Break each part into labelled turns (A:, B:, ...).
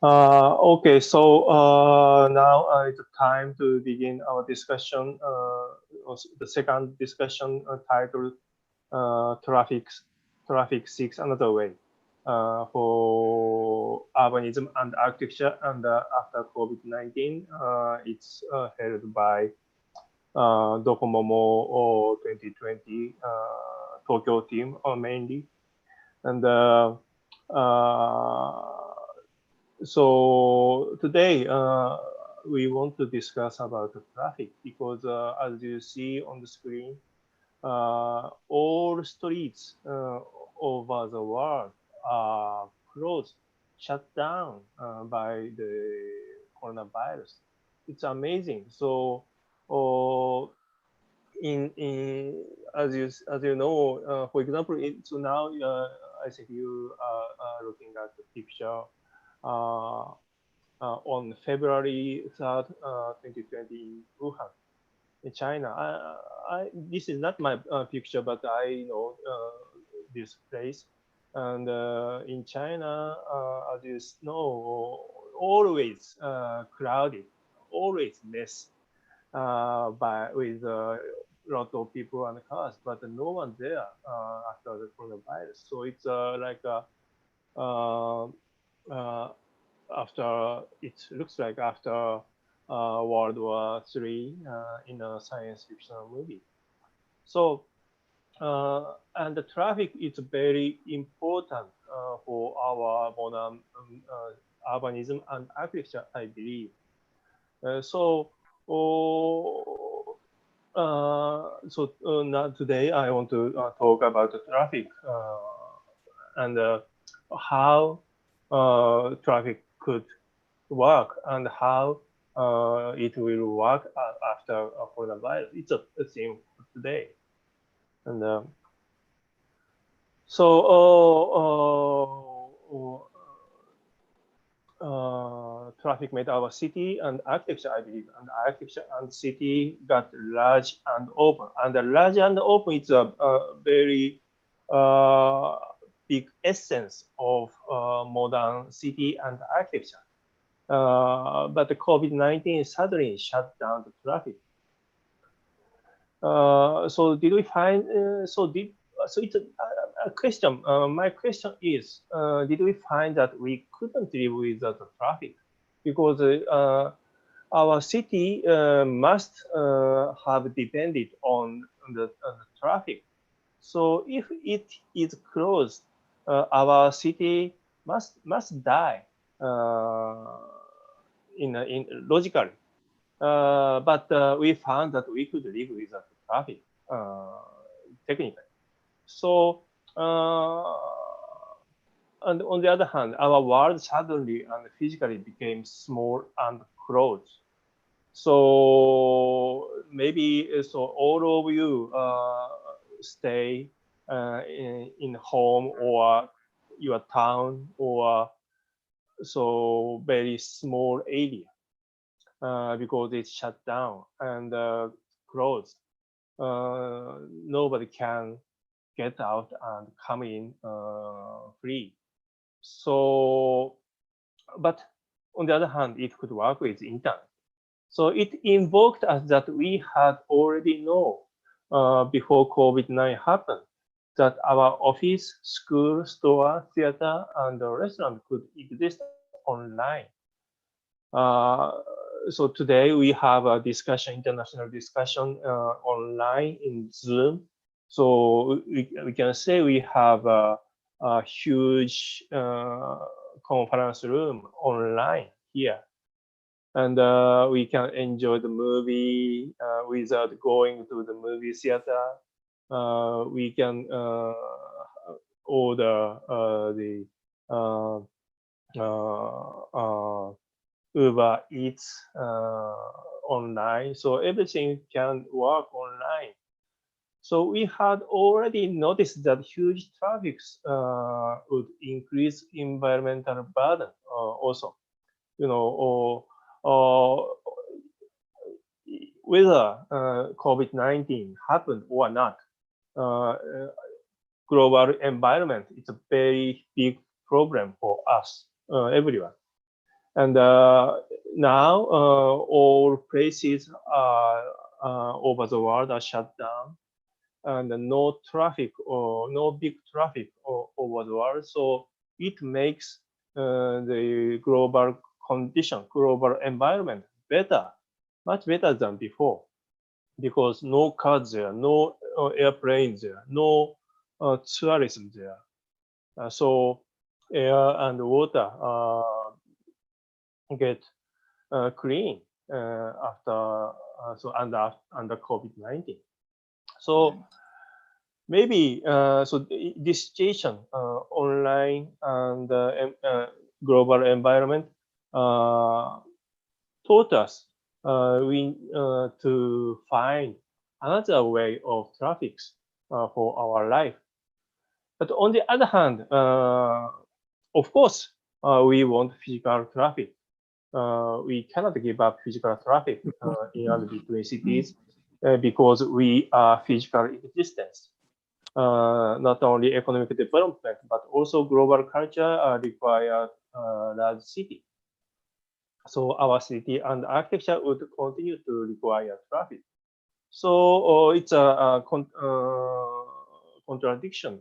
A: Okay, so now it's time to begin our discussion. The second discussion titled Traffic Six Another Way for Urbanism and Architecture and after COVID-19. It's held by Docomomo 2020 Tokyo team mainly. And so today we want to discuss about the traffic because as you see on the screen, all streets over the world are closed, shut down by the coronavirus. It's amazing. So, uh, in as you know, for example, so now I think you are looking at the picture uh, on February 3rd, 2020 in Wuhan, in China. This is not my picture, but I know this place. And in China, as you know, always crowded, always mess by with a lot of people and cars, but no one there after the coronavirus. So it's uh, uh, after it looks like after World War III in a science fiction movie. So and the traffic is very important for our modern urbanism and architecture, I believe. So now today I want to talk about the traffic and how traffic could work and how it will work after coronavirus. It's a theme for today. And so traffic made our city and architecture, I believe, and architecture and city got large and open. And the large and open is a very uh, big essence of modern city and architecture. But the COVID-19 suddenly shut down the traffic. So did we find? So it's a question. My question is, did we find that we couldn't live without the traffic because our city must have depended on the traffic. So if it is closed, our city must die in logically. But we found that we could live without traffic technically. So, and on the other hand, our world suddenly and physically became small and closed. So maybe so all of you stay in home or your town or so very small area because it's shut down and closed. Nobody can get out and come in free. So, but on the other hand, it could work with internet. So it invoked us that we had already known before COVID-19 happened that our office, school, store, theater, and restaurant could exist online. Uh, so today we have a discussion, international discussion online in Zoom. So we can say we have a huge conference room online here. And we can enjoy the movie without going to the movie theater. We can order the uh, uh, Uber Eats online, so everything can work online. So we had already noticed that huge traffic would increase environmental burden also. You know, or whether COVID-19 happened or not, uh, global environment is a very big problem for us, everyone. And now all places over the world are shut down, and no traffic or no big traffic over the world. So it makes the global condition, global environment better, much better than before, because no cars there, no airplanes there, no tourism there. So air and water get clean after so under COVID-19. So maybe so this situation, online and global environment, uh, taught us we to find another way of traffic for our life. But on the other hand, of course, we want physical traffic. We cannot give up physical traffic in and between cities because we are physical existence. Not only economic development, but also global culture require large city. So our city and architecture would continue to require traffic. So it's a contradiction.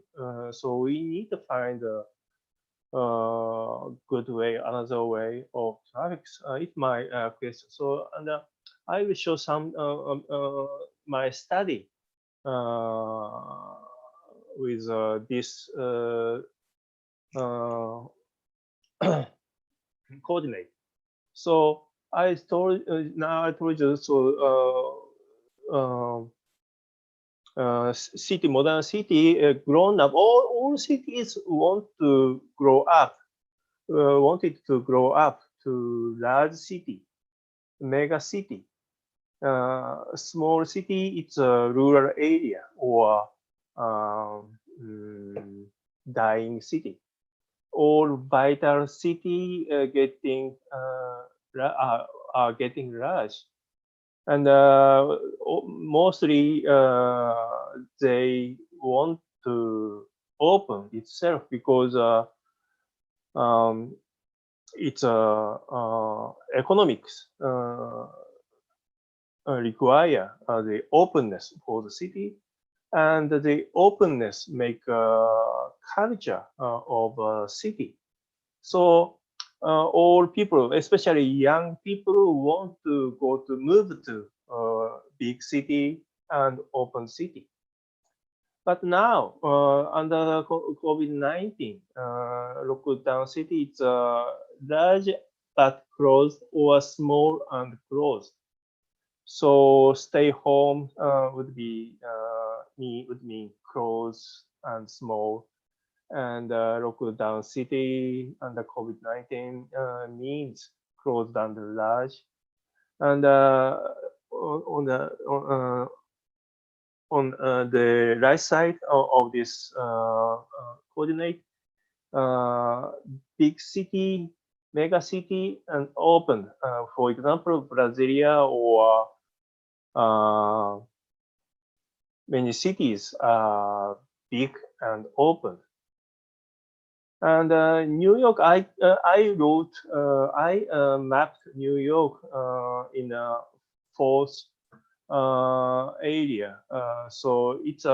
A: So we need to find a good way, another way of traffic. It's my question. So and I will show some my study with this uh, coordinate. So I told now I told you so city modern city grown up all cities want to grow up wanted to grow up to large city mega city small city it's a rural area or dying city all vital city are getting large and mostly they want to open itself because um, it's economics require the openness for the city and the openness make culture of a city. So all people, especially young people, want to go to move to big city and open city. But now, under COVID-19, lockdown city, it's large but closed or small and closed. So stay home would mean close and small, and lockdown city under COVID-19 means closed and large. And on the right side of this coordinate, big city, mega city, and open. For example, Brasilia or many cities are big and open. And New York, I wrote, I mapped New York in a fourth area. So it's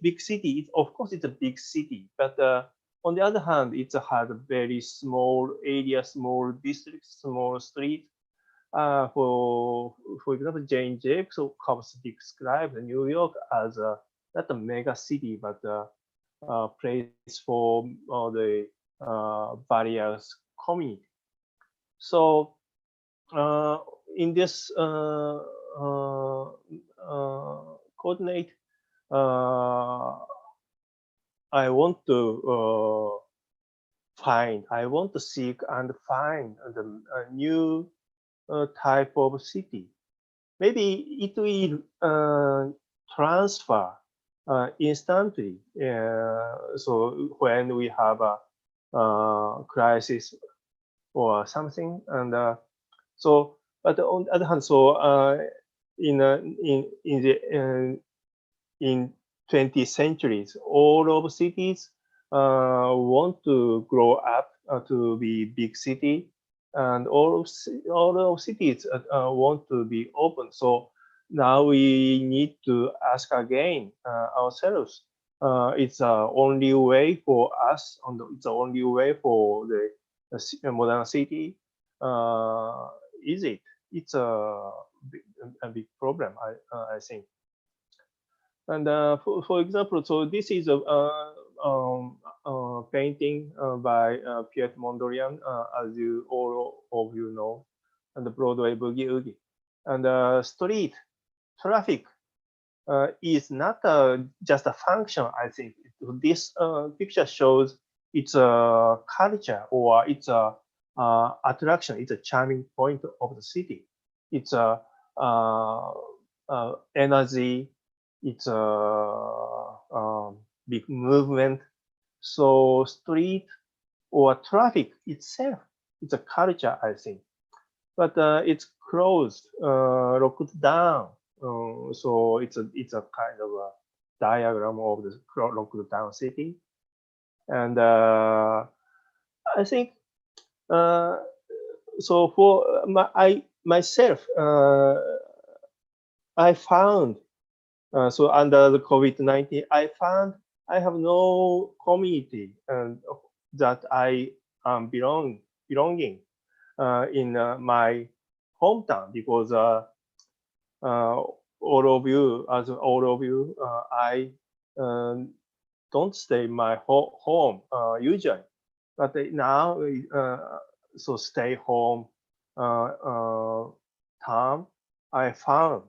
A: big city. Of course it's a big city, but on the other hand, it has a very small area, small district, small street. For example, Jane Jacobs described New York as not a mega city, but a place for the various community. So in this coordinate, I want to I want to seek and find the new type of city. Maybe it will transfer instantly. So when we have a crisis or something, and so but on the other hand, so in the in 20th centuries, all of cities want to grow up to be big city, and all of cities want to be open. So now we need to ask again ourselves. It's the only way for us, and it's the only way for the modern city. Uh, is it? It's a big problem, I think. And for example, so this is a painting by Piet Mondrian, as you all of you know, and the Broadway Boogie Woogie. And street traffic is not just a function, I think. This picture shows it's a culture, or it's a attraction, it's a charming point of the city. It's a energy, it's a big movement. So street or traffic itself, it's a culture, I think. But it's closed, locked down. So it's a kind of a diagram of the locked down city. And I think uh, so for myself, I found so under the COVID-19, I found I have no community that I am belonging in my hometown, because all of you, I um, don't stay in my home usually, but now so stay home time, I found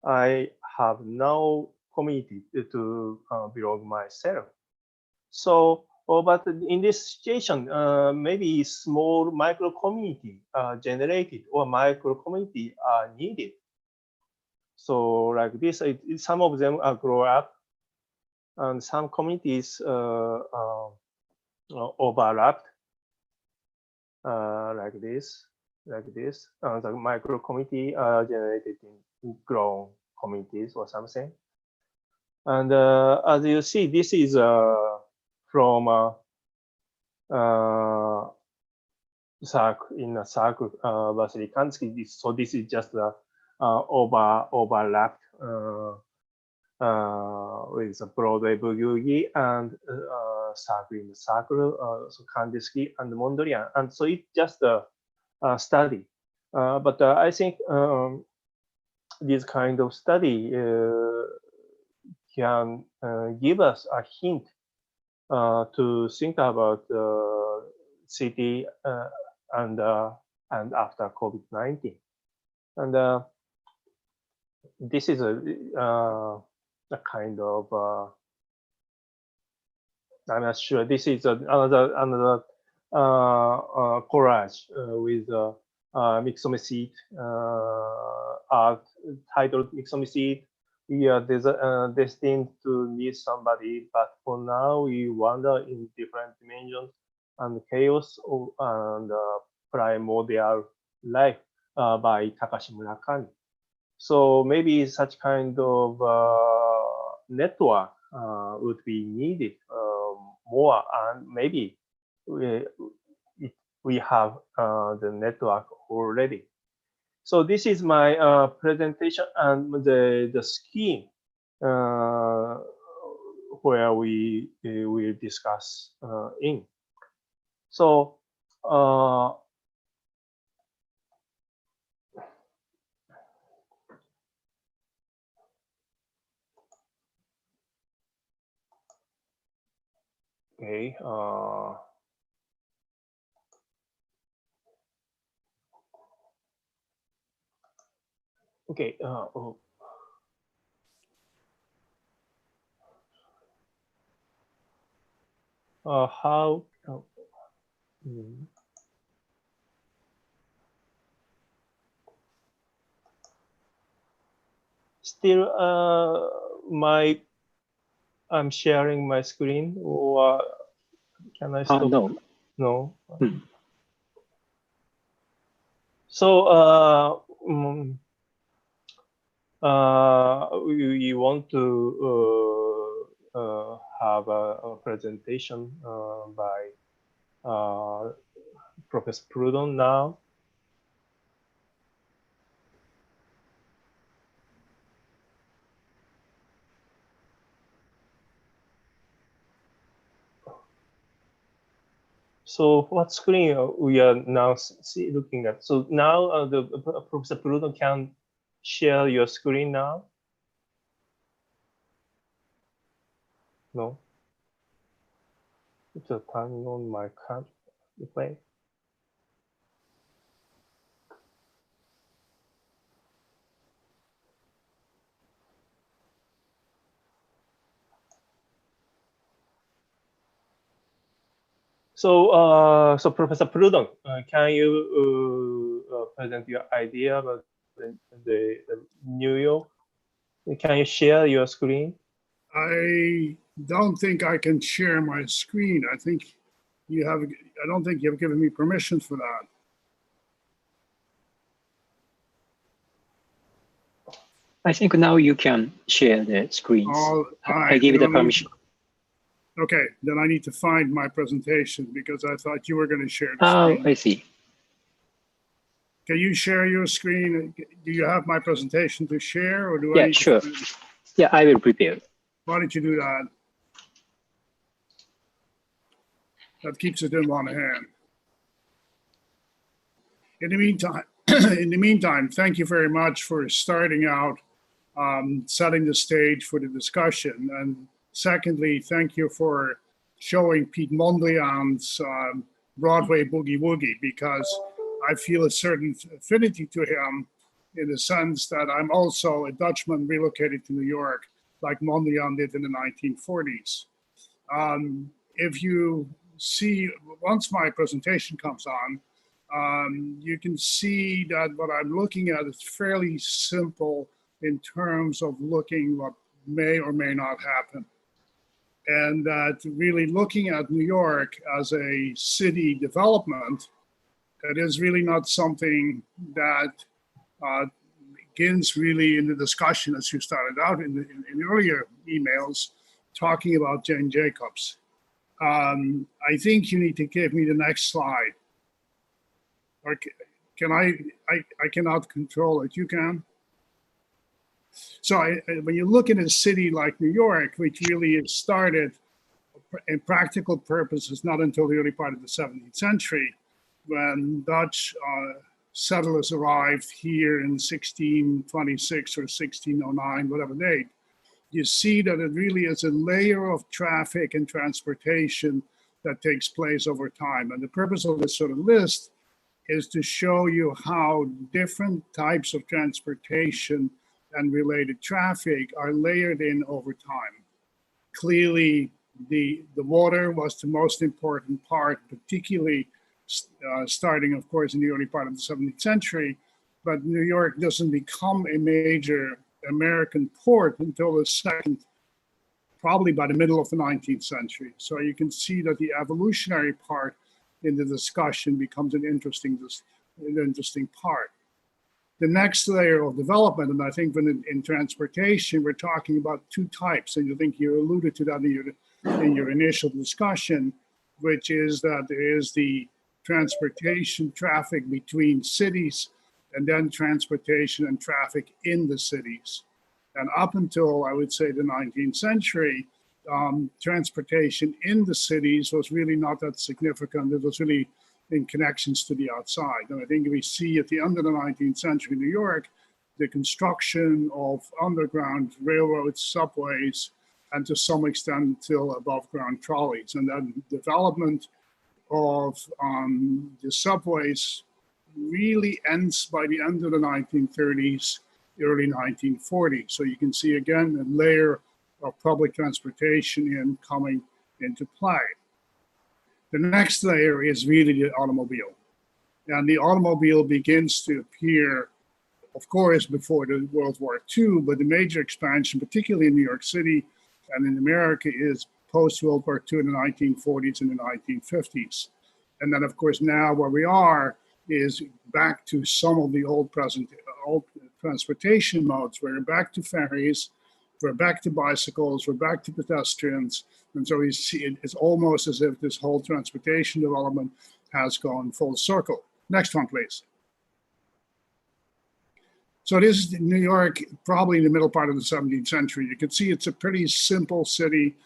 A: I have no community to belong myself. So, but in this situation, maybe small micro community generated, or micro community are needed. So like this, some of them are grow up, and some communities overlapped, like this, like this. The micro community are generated in grown communities or something. And as you see, this is from circle, in a circle, Vasilikansky. So this is just a overlapped with the Broadway Boogie and circle in the circle, so Kandinsky and Mondrian. And so it's just a study. But I think this kind of study can give us a hint to think about city and after COVID-19. And this is a kind of I'm not sure. This is another collage with Mixomicete art titled Mixomicete. We are destined to meet somebody, but for now we wander in different dimensions and chaos and primordial life by Takashi Murakami. So maybe such kind of network would be needed more, and maybe we have the network already. So this is my presentation and the scheme where we will discuss in. So okay. Okay. How? Still, I'm sharing my screen, or can I stop?
B: No.
A: No. So we want to have a presentation by Professor Proudhon now. So what screen we are now looking at? So now the Professor Prudon can share your screen now. No. Just turn on my display. So Professor Prudon, can you present your idea about the New York? Can you share your screen?
B: I don't think I can share my screen. I don't think you've given me permission for that.
C: I think now you can share the screens. I give you the permission.
B: Okay, then I need to find my presentation because I thought you were going to share the screen.
C: Oh, I see.
B: Can you share your screen? Do you have my presentation to share, or do
C: I?
B: Yeah,
C: Yeah, sure. Yeah, I will prepare.
B: Why don't you do that? That keeps it in one hand. In the meantime, thank you very much for starting out, setting the stage for the discussion. And secondly, thank you for showing Pete Mondrian's Broadway Boogie Woogie, because I feel a certain affinity to him in the sense that I'm also a Dutchman relocated to New York, like Mondrian did in the 1940s. If you see, once my presentation comes on, you can see that what I'm looking at is fairly simple in terms of looking what may or may not happen. And that really looking at New York as a city development, it is really not something that begins really in the discussion as you started out in the earlier emails, talking about Jane Jacobs. I think you need to give me the next slide. Or can I cannot control it, you can? So when you look at a city like New York, which really is started in practical purposes not until the early part of the 17th century, when Dutch settlers arrived here in 1626 or 1609, whatever date, you see that it really is a layer of traffic and transportation that takes place over time. And the purpose of this sort of list is to show you how different types of transportation and related traffic are layered in over time. Clearly, the water was the most important part, particularly starting, of course, in the early part of the 17th century, but New York doesn't become a major American port until the second, probably by the middle of the 19th century. So you can see that the evolutionary part in the discussion becomes an interesting part. The next layer of development, and I think when in transportation, we're talking about two types, and I think you alluded to that in your initial discussion, which is that there is the transportation traffic between cities, and then transportation and traffic in the cities. And up until, I would say, the 19th century, transportation in the cities was really not that significant. It was really in connections to the outside. And I think we see at the end of the 19th century in New York, the construction of underground railroads, subways, and to some extent till above ground trolleys. And then development of the subways really ends by the end of the 1930s, early 1940s. So you can see again a layer of public transportation coming into play. The next layer is really the automobile. And the automobile begins to appear, of course, before the World War II, but the major expansion, particularly in New York City and in America, is post-World War II in the 1940s and the 1950s. And then, of course, now where we are is back to some of the old transportation modes. We're back to ferries, we're back to bicycles, we're back to pedestrians. And so we see it's almost as if this whole transportation development has gone full circle. Next one, please. So this is New York, probably in the middle part of the 17th century. You can see it's a pretty simple city.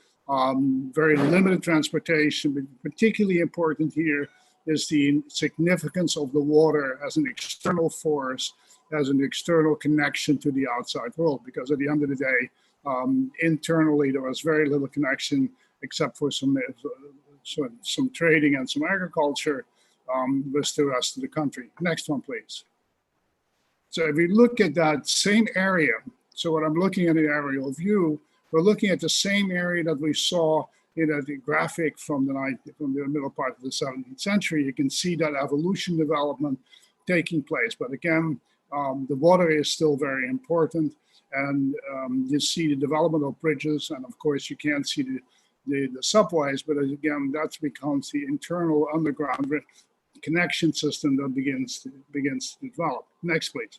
B: very limited transportation, but particularly important here is the significance of the water as an external force, as an external connection to the outside world, because at the end of the day, internally there was very little connection except for some trading and some agriculture with the rest of the country. Next one, please. So if we look at that same area, so what I'm looking at the aerial view, we're looking at the same area that we saw in the graphic from the middle part of the 17th century. You can see that evolution development taking place. But again, the water is still very important. And you see the development of bridges. And of course, you can't see the subways. But again, that becomes the internal underground connection system that begins to develop. Next, please.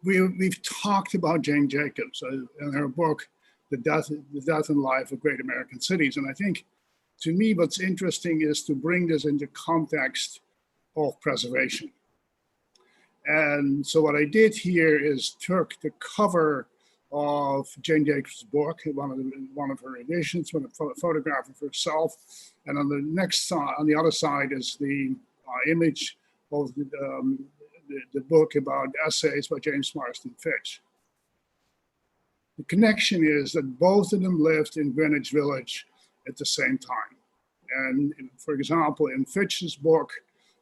B: We've talked about Jane Jacobs in her book, The Death and Life of Great American Cities. And I think, to me, what's interesting is to bring this into context of preservation. And so what I did here is took the cover of Jane Jacobs' book, one of her editions, with a photograph of herself. And on the next side, on the other side, is the image of the book about essays by James Marston Fitch. The connection is that both of them lived in Greenwich Village at the same time. And for example, in Fitch's book,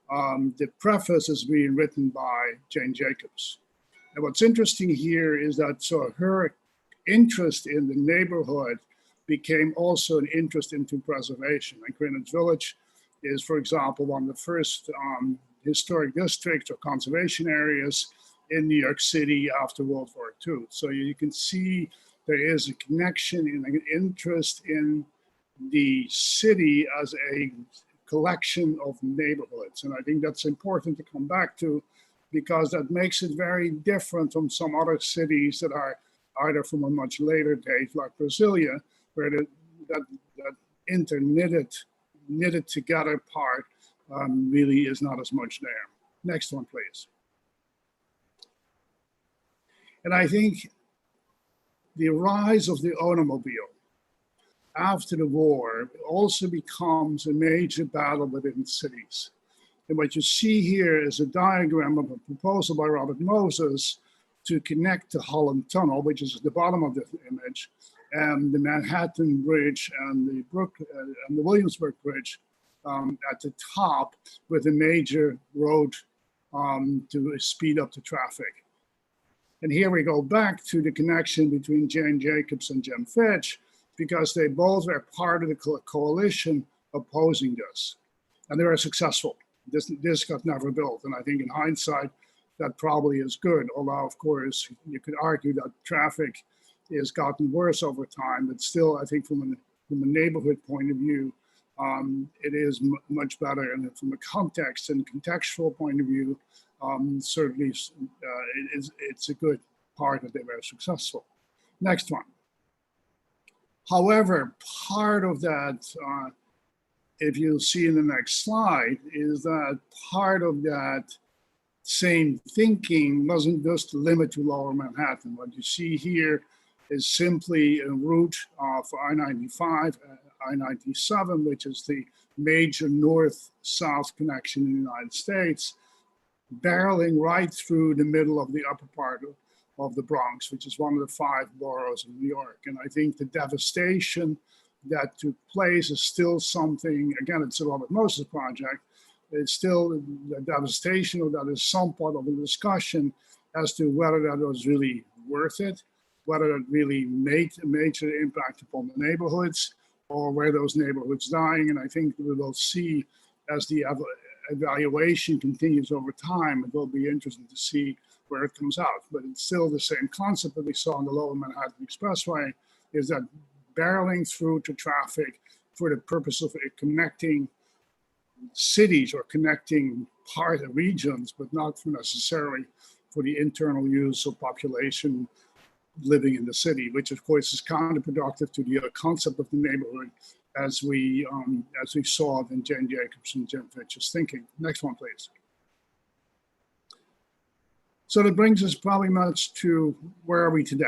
B: the preface is being written by Jane Jacobs. And what's interesting here is that so her interest in the neighborhood became also an interest into preservation. And Greenwich Village is, for example, one of the first historic districts or conservation areas in New York City after World War II. So you can see there is a connection and an interest in the city as a collection of neighborhoods. And I think that's important to come back to, because that makes it very different from some other cities that are either from a much later date, like Brasilia, where that knitted together part really is not as much there. Next one, please. And I think the rise of the automobile after the war also becomes a major battle within cities. And what you see here is a diagram of a proposal by Robert Moses to connect the Holland Tunnel, which is at the bottom of the image, and the Manhattan Bridge and the Williamsburg Bridge at the top, with a major road to speed up the traffic. And here we go back to the connection between Jane Jacobs and Jim Fitch, because they both were part of the coalition opposing this. And they were successful. This got never built. And I think in hindsight, that probably is good. Although, of course, you could argue that traffic has gotten worse over time. But still, I think from a neighborhood point of view, it is much better. And from a context and contextual point of view, certainly it's a good part that they were successful. Next one. However, part of that, if you'll see in the next slide, is that part of that same thinking wasn't just limited to Lower Manhattan. What you see here is simply a route for I-95, I-97, which is the major north-south connection in the United States, barreling right through the middle of the upper part of the Bronx, which is one of the 5 boroughs of New York. And I think the devastation that took place is still something, again, it's a Robert Moses project, it's still the devastation of that is some part of the discussion as to whether that was really worth it, whether it really made a major impact upon the neighborhoods, or were those neighborhoods dying. And I think we will see as the evaluation continues over time, it will be interesting to see where it comes out. But it's still the same concept that we saw on the Lower Manhattan Expressway, is that barreling through to traffic for the purpose of connecting cities or connecting part of regions, but not necessarily for the internal use of population living in the city, which of course is counterproductive to the concept of the neighborhood as we saw it in Jane Jacobs and Jim Fitch's thinking. Next one, please. So that brings us probably much to where are we today?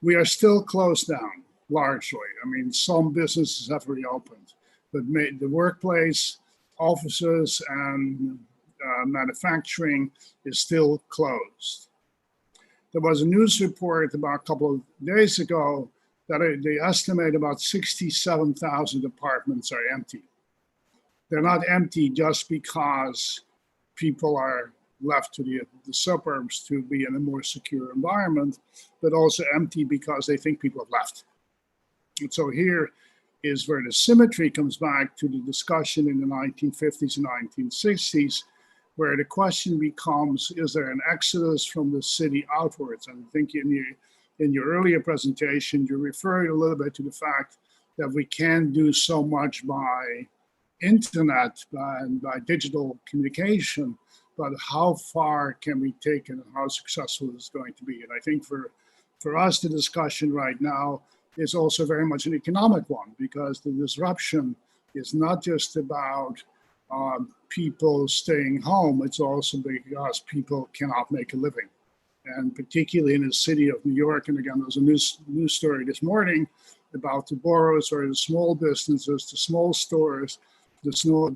B: We are still closed down, largely. I mean, some businesses have reopened, but the workplace, offices, and manufacturing is still closed. There was a news report about a couple of days ago that they estimate about 67,000 apartments are empty. They're not empty just because people are left to the suburbs to be in a more secure environment, but also empty because they think people have left. And so here is where the symmetry comes back to the discussion in the 1950s and 1960s, where the question becomes, is there an exodus from the city outwards? And I think in your earlier presentation, you referred a little bit to the fact that we can do so much by internet and by digital communication, but how far can we take it and how successful is it going to be? And I think for us, the discussion right now is also very much an economic one, because the disruption is not just about people staying home, it's also because people cannot make a living. And particularly in the city of New York, and again, there's a news story this morning about the boroughs or the small businesses, the small stores, the small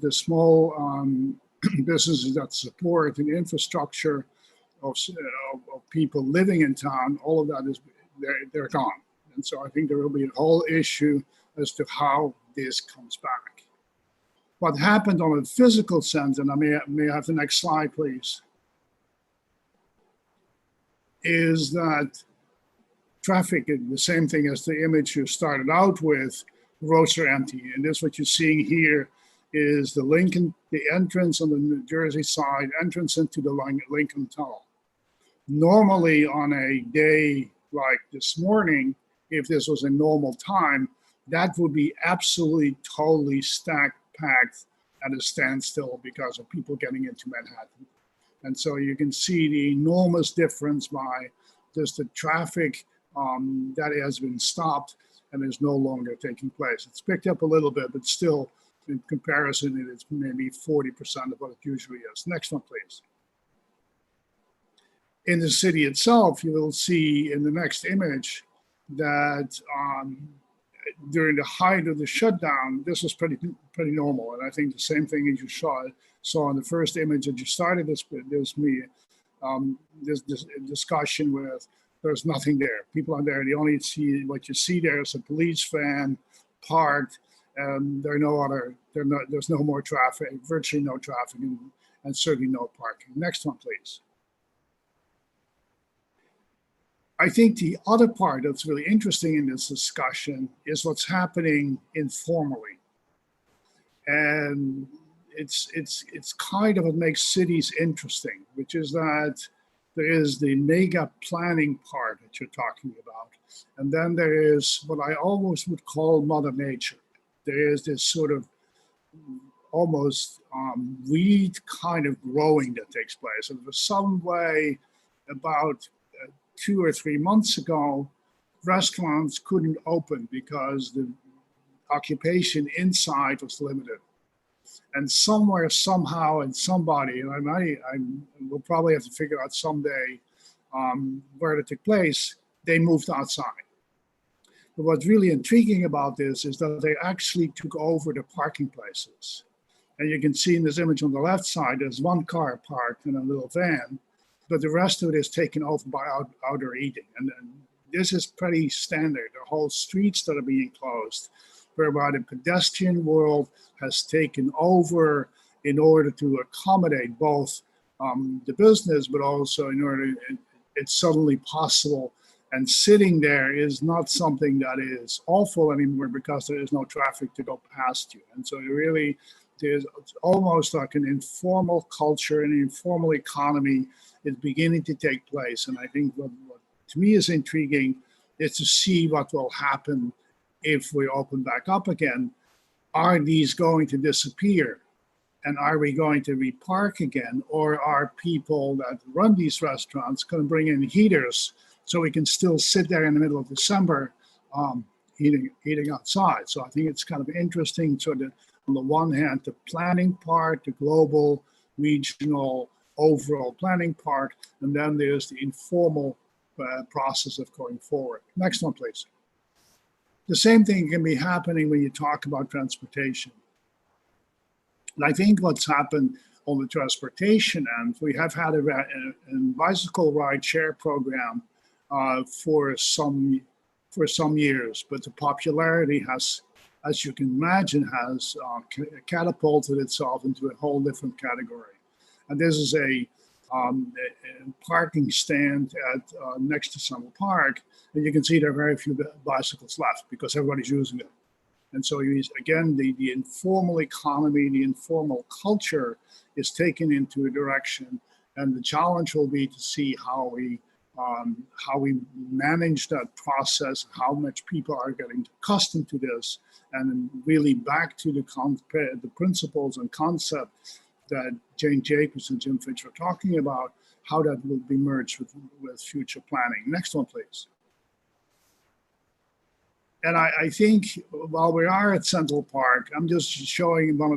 B: businesses that support the infrastructure of people living in town. All of that is they're gone. And so I think there will be a whole issue as to how this comes back. What happened on a physical sense, and I may have the next slide, please, is that traffic, the same thing as the image you started out with, roads are empty. And this, what you're seeing here, is the entrance on the New Jersey side, entrance into the Lincoln Tunnel. Normally on a day like this morning, if this was a normal time, that would be absolutely totally stacked, packed at a standstill because of people getting into Manhattan. And so you can see the enormous difference by just the traffic that has been stopped and is no longer taking place. It's picked up a little bit, but still, in comparison, it's maybe 40% of what it usually is. Next one, please. In the city itself, you will see in the next image that during the height of the shutdown, this was pretty normal. And I think the same thing as you saw in the first image that you started this discussion with, there's nothing there. People are there. They only see what you see there is a police van parked, and there's no more traffic, virtually no traffic, and certainly no parking. Next one, please. I think the other part that's really interesting in this discussion is what's happening informally. And it's kind of what makes cities interesting, which is that there is the mega planning part that you're talking about. And then there is what I almost would call Mother Nature. There is this sort of almost weed kind of growing that takes place. And there's some way about 2 or 3 months ago, restaurants couldn't open because the occupation inside was limited. And somewhere, somehow, and somebody, and I will probably have to figure out someday where it took place, they moved outside. But what's really intriguing about this is that they actually took over the parking places. And you can see in this image on the left side, there's one car parked in a little van, but the rest of it is taken over by outdoor eating. And this is pretty standard. The whole streets that are being closed, whereby the pedestrian world has taken over in order to accommodate both the business, but also in order it's suddenly possible. And sitting there is not something that is awful anymore because there is no traffic to go past you. And so really, there's almost like an informal culture, an informal economy is beginning to take place. And I think what to me is intriguing is to see what will happen if we open back up again. Are these going to disappear? And are we going to repark again? Or are people that run these restaurants going to bring in heaters so we can still sit there in the middle of December eating outside? So I think it's kind of interesting. So that on the one hand, the planning part, the global, regional, overall planning part, and then there's the informal process of going forward. Next one, please. The same thing can be happening when you talk about transportation. And I think what's happened on the transportation end, we have had a bicycle ride share program for some years, but the popularity has, as you can imagine, has catapulted itself into a whole different category. And this is a parking stand at next to Central Park, and you can see there are very few bicycles left because everybody's using it. And so again, the informal economy, the informal culture is taken into a direction, and the challenge will be to see how we manage that process, how much people are getting accustomed to this, and really back to the principles and concepts that Jane Jacobs and Jim Fitch were talking about, how that will be merged with future planning. Next one, please. And I think while we are at Central Park, I'm just showing one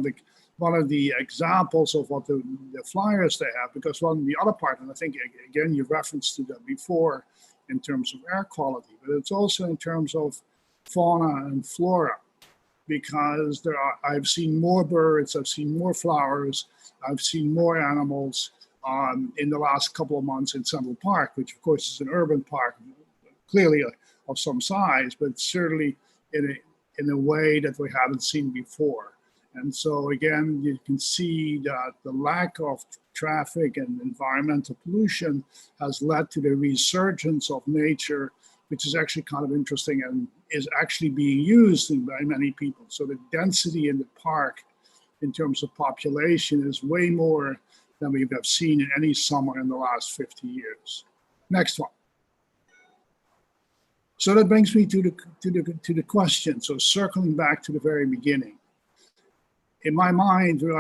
B: of the examples of what the flyers they have, because on the other part, and I think again you referenced to that before in terms of air quality, but it's also in terms of fauna and flora, because I've seen more birds, I've seen more flowers, I've seen more animals in the last couple of months in Central Park, which of course is an urban park, clearly of some size, but certainly in a way that we haven't seen before. And so again, you can see that the lack of traffic and environmental pollution has led to the resurgence of nature, which is actually kind of interesting and is actually being used by many people. So the density in the park in terms of population is way more than we have seen in any summer in the last 50 years. Next one. So that brings me to the question. So circling back to the very beginning, in my mind, we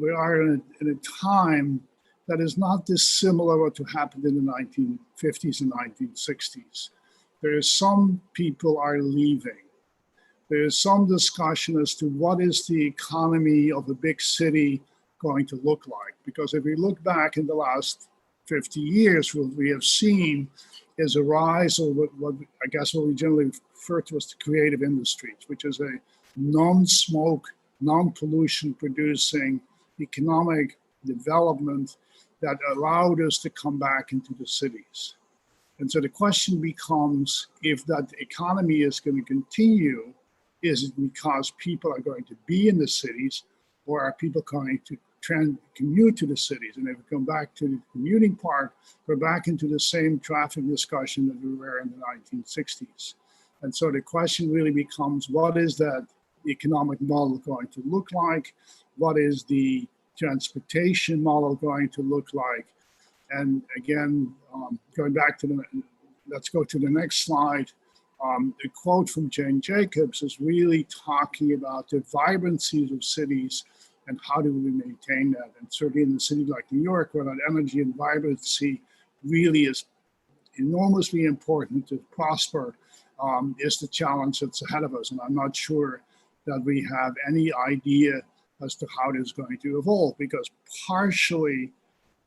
B: are in a time that is not dissimilar to what happened in the 1950s and 1960s. There is some people are leaving. There is some discussion as to what is the economy of a big city going to look like. Because if we look back in the last 50 years, what we have seen is a rise of what I guess what we generally refer to as the creative industries, which is a non-smoke, non-pollution producing economic development that allowed us to come back into the cities. And so the question becomes, if that economy is going to continue, is it because people are going to be in the cities, or are people going to commute to the cities? And if we come back to the commuting part, we're back into the same traffic discussion that we were in the 1960s. And so the question really becomes, what is that economic model going to look like? What is the transportation model going to look like? And again, going back to let's go to the next slide. The quote from Jane Jacobs is really talking about the vibrancies of cities and how do we maintain that? And certainly in a city like New York, where that energy and vibrancy really is enormously important to prosper, is the challenge that's ahead of us. And I'm not sure that we have any idea as to how it is going to evolve, because partially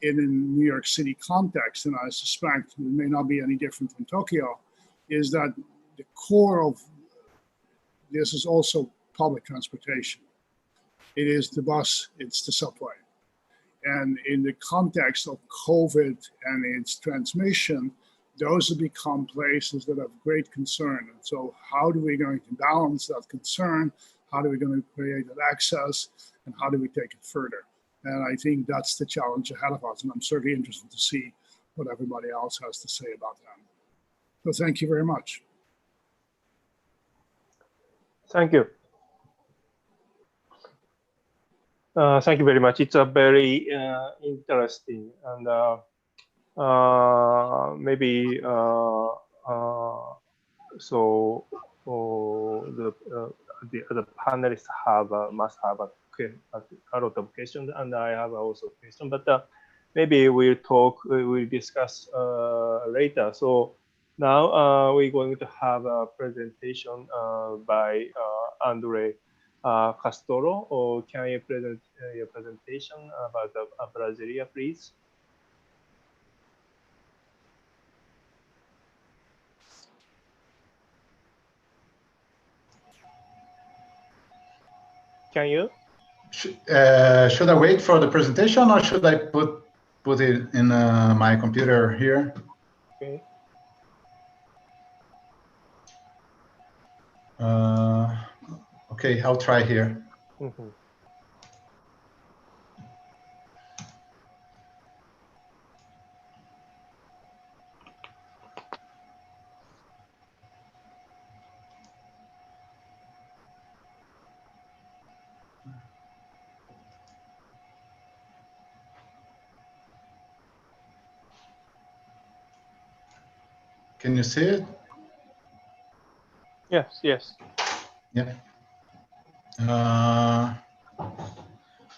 B: in a New York City context, and I suspect it may not be any different from Tokyo, is that the core of this is also public transportation. It is the bus, it's the subway. And in the context of COVID and its transmission, those have become places that have great concern. And so how are we going to balance that concern? How are we going to create that access? And how do we take it further? And I think that's the challenge ahead of us. And I'm certainly interested to see what everybody else has to say about that. So thank you very much.
A: Thank you. Thank you very much. It's a very interesting, and maybe so the panelists must have a lot of questions, and I have also a question, but maybe we'll discuss later. So now we're going to have a presentation by Andre Castoro. Or can you present your presentation about Brasilia, please? Can you?
D: Should I wait for the presentation, or should I put it in my computer here?
A: Okay.
D: Okay, I'll try here.
A: Mm-hmm.
D: Can you see it?
A: Yes, yes.
D: Yeah.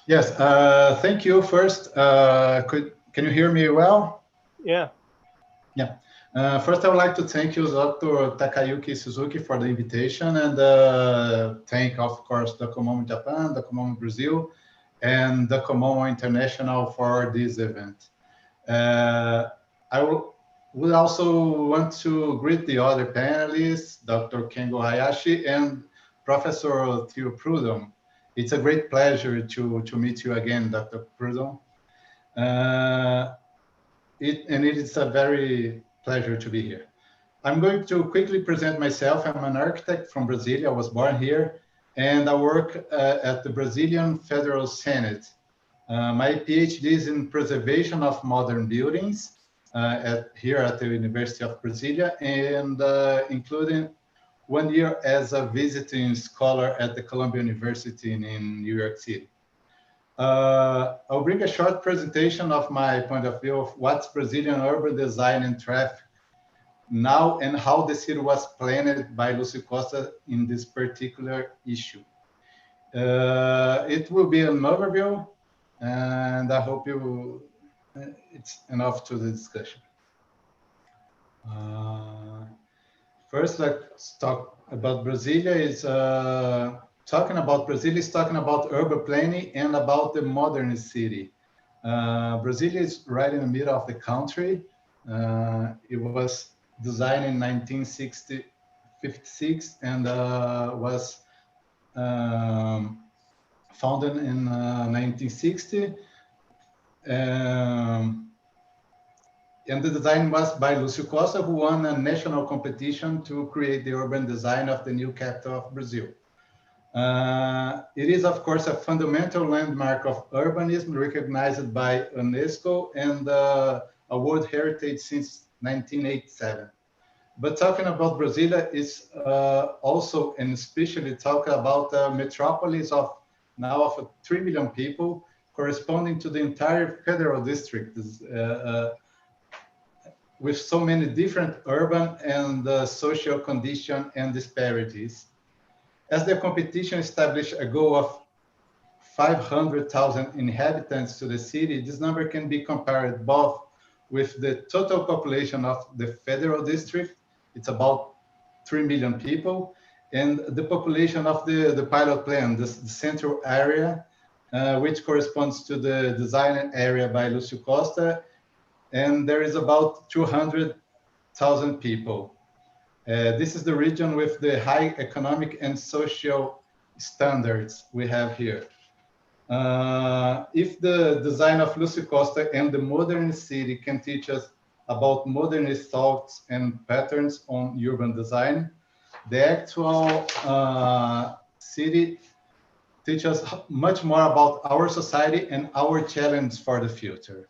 D: Yes, thank you. First, can you hear me well?
A: Yeah.
D: Yeah. First, I would like to thank you, Dr. Takayuki Suzuki, for the invitation, and thank, of course, Docomomo Japan, Docomomo Brazil, and Docomomo International for this event. I would also want to greet the other panelists, Dr. Kengo Hayashi and Professor Theo Prudhomme. It's a great pleasure to meet you again, Dr. Prudhomme. It is a very pleasure to be here. I'm going to quickly present myself. I'm an architect from Brasilia. I was born here, and I work at the Brazilian Federal Senate. My PhD is in preservation of modern buildings here at the University of Brasilia, and including 1 year as a visiting scholar at the Columbia University in New York City. I'll bring a short presentation of my point of view of what's Brazilian urban design and traffic now and how the city was planned by Lúcio Costa in this particular issue. It will be an overview, and I hope it's enough to the discussion. First, let's talk about Brasilia. Talking about Brasilia is talking about urban planning and about the modern city. Brasilia is right in the middle of the country. It was designed in 1956 and was founded in 1960. And the design was by Lúcio Costa, who won a national competition to create the urban design of the new capital of Brazil. It is, of course, a fundamental landmark of urbanism recognized by UNESCO and a World Heritage since 1987. But talking about Brasilia is also and especially talk about a metropolis of 3 million people, corresponding to the entire federal district, with so many different urban and social conditions and disparities. As the competition established a goal of 500,000 inhabitants to the city, this number can be compared both with the total population of the federal district, it's about 3 million people, and the population of the pilot plan, the central area, which corresponds to the design area by Lúcio Costa, and there is about 200,000 people. This is the region with the high economic and social standards we have here. If the design of Lúcio Costa and the modern city can teach us about modernist thoughts and patterns on urban design, the actual city teaches us much more about our society and our challenge for the future.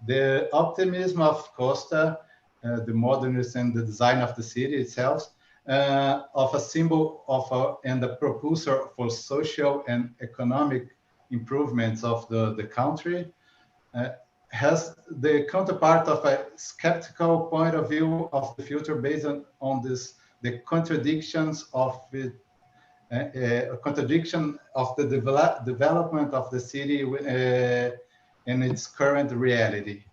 D: The optimism of Costa, the modernist and the design of the city itself, of a symbol of and a propulsor for social and economic improvements of the country, has the counterpart of a skeptical point of view of the future based on the contradictions of it, contradiction of the development of the city in its current reality.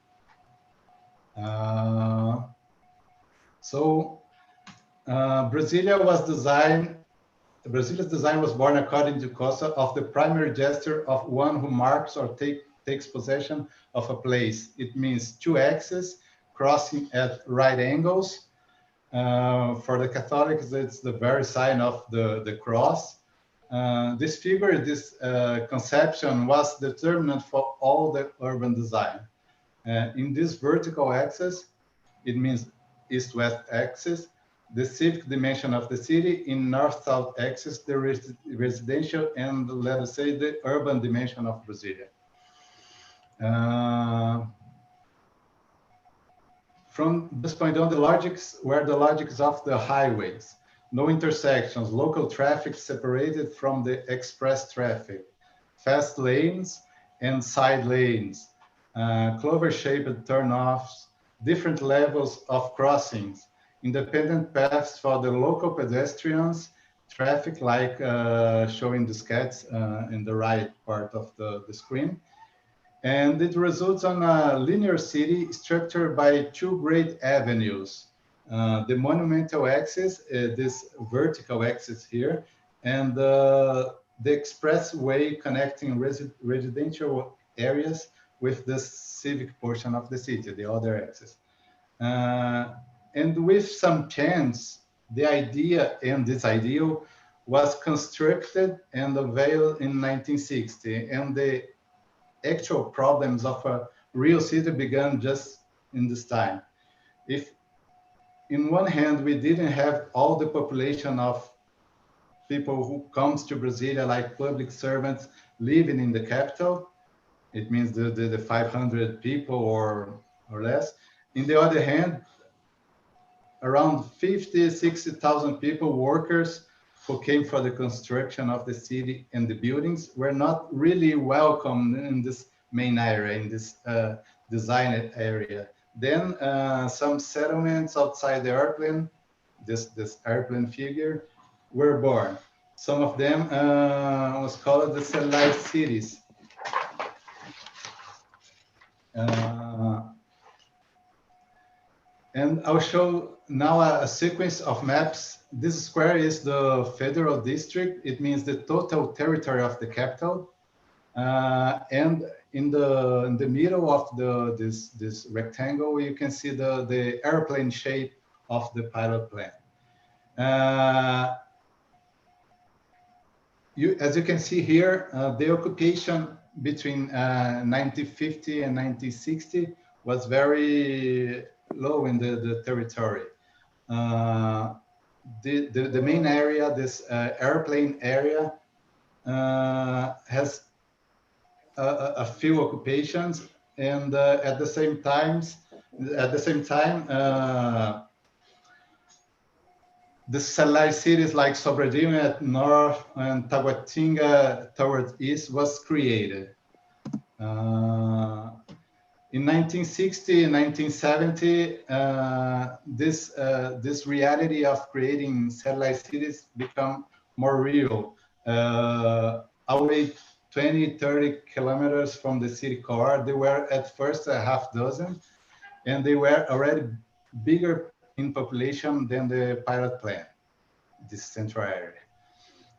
D: Brazilia's design was born according to Costa of the primary gesture of one who marks or takes possession of a place. It means two axes crossing at right angles. For the Catholics, it's the very sign of the cross. This figure, this conception was determinant for all the urban design. In this vertical axis, it means east-west axis, the civic dimension of the city. In north-south axis, the residential and, let us say, the urban dimension of Brasilia. From this point on, the logics were the logics of the highways. No intersections, local traffic separated from the express traffic, fast lanes and side lanes, clover-shaped turnoffs, different levels of crossings, independent paths for the local pedestrians, traffic like showing the sketch in the right part of the screen. And it results on a linear city structured by two great avenues. The monumental axis, this vertical axis here, and the expressway connecting residential areas with the civic portion of the city, the other axis. And with some chance, the idea and this ideal was constructed and unveiled in 1960, and the actual problems of a real city began just in this time. If in one hand, we didn't have all the population of people who comes to Brasilia, like public servants living in the capital, it means the 500 people or less. In the other hand, around 50, 60,000 people, workers who came for the construction of the city and the buildings were not really welcome in this main area, in this design area. Then some settlements outside the airplane, this airplane figure, were born. Some of them was called the satellite cities. And I'll show now a sequence of maps. This square is the federal district. It means the total territory of the capital. And in the middle of this rectangle, you can see the airplane shape of the pilot plant. As you can see here, the occupation between 1950 and 1960 was very low in the territory. The main area, this airplane area, has a few occupations, and at the same time, the satellite cities like Sobradinho at north and Taguatinga towards east was created. In 1960 and 1970, this reality of creating satellite cities become more real. Away 20, 30 kilometers from the city core, they were at first a half dozen, and they were already bigger in population than the pilot plant, this central area.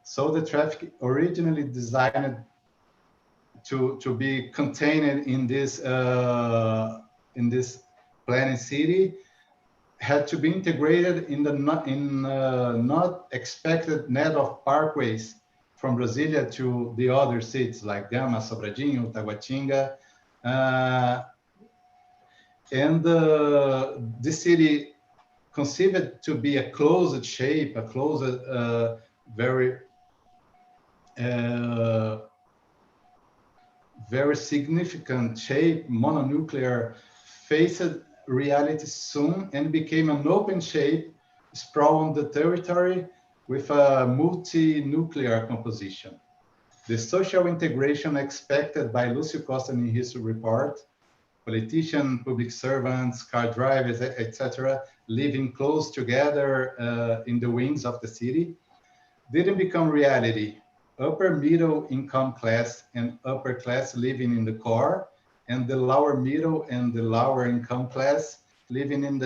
D: So the traffic originally designed to be contained in this planning city had to be integrated in the not expected net of parkways from Brasilia to the other cities like Gama, Sobradinho, Taguatinga, and this city conceived to be a closed shape, a closed, very significant shape, mononuclear, faced reality soon and became an open shape sprawling the territory with a multi-nuclear composition. The social integration expected by Lúcio Costa in his report, politicians, public servants, car drivers, etc., living close together in the wings of the city, didn't become reality. Upper middle income class and upper class living in the core, and the lower middle and the lower income class living in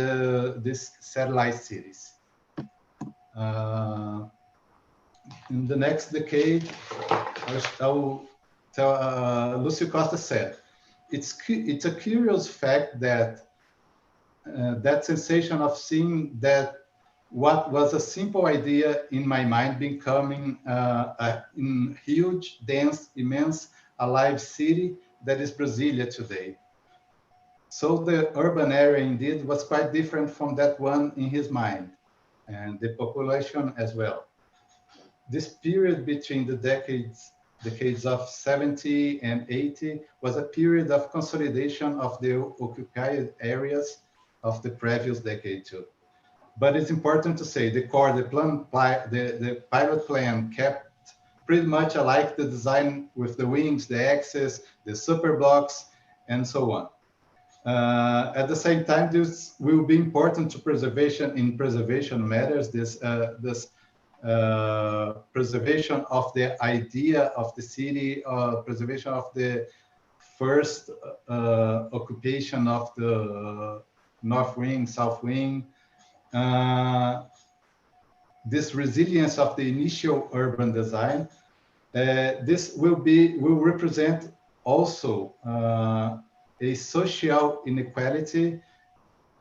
D: these satellite cities. In the next decade, Lúcio Costa said, it's a curious fact that that sensation of seeing that what was a simple idea in my mind becoming a huge, dense, immense, alive city that is Brasilia today. So the urban area indeed was quite different from that one in his mind, and the population as well. This period between the decades of 70 and 80 was a period of consolidation of the occupied areas of the previous decade too. But it's important to say the pilot plan kept pretty much alike the design with the wings, the axis, the super blocks, and so on. At the same time, this will be important to preservation matters. This preservation of the idea of the city, preservation of the first occupation of the north wing, south wing, this resilience of the initial urban design. This will represent also a social inequality,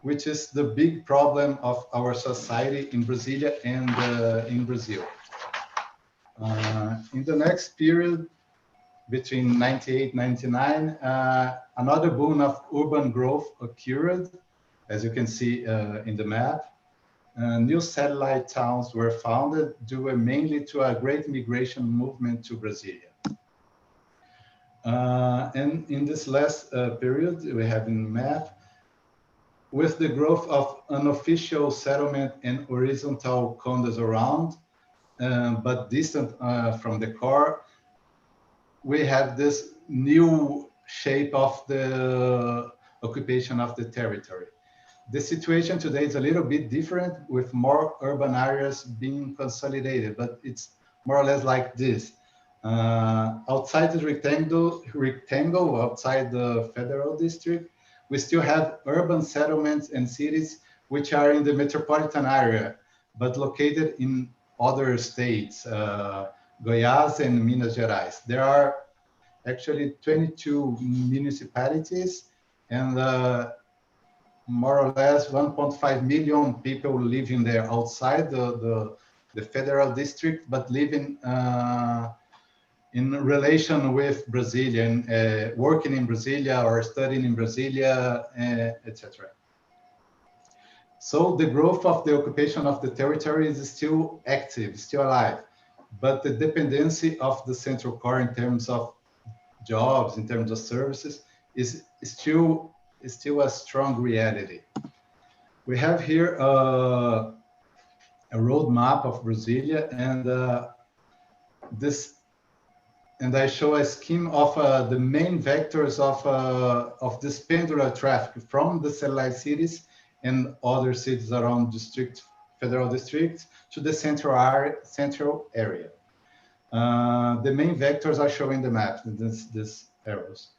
D: which is the big problem of our society in Brasilia and in Brazil. In the next period, between 98 and 99, another boom of urban growth occurred, as you can see in the map. New satellite towns were founded due mainly to a great migration movement to Brasilia. And in this last period, we have in the map, with the growth of unofficial settlement and horizontal condos around, but distant from the core, we have this new shape of the occupation of the territory. The situation today is a little bit different, with more urban areas being consolidated, but it's more or less like this. Outside the rectangle, outside the federal district, we still have urban settlements and cities which are in the metropolitan area, but located in other states, Goiás and Minas Gerais. There are actually 22 municipalities and more or less 1.5 million people living there outside the federal district, but living in relation with Brasilia, and working in Brasilia or studying in Brasilia, etc. So the growth of the occupation of the territory is still active, still alive, but the dependency of the central core in terms of jobs, in terms of services, is still a strong reality. We have here a roadmap of Brasilia, and I show a scheme of the main vectors of this pendular traffic from the satellite cities and other cities around federal districts to the central area. The main vectors are shown in the map, these arrows.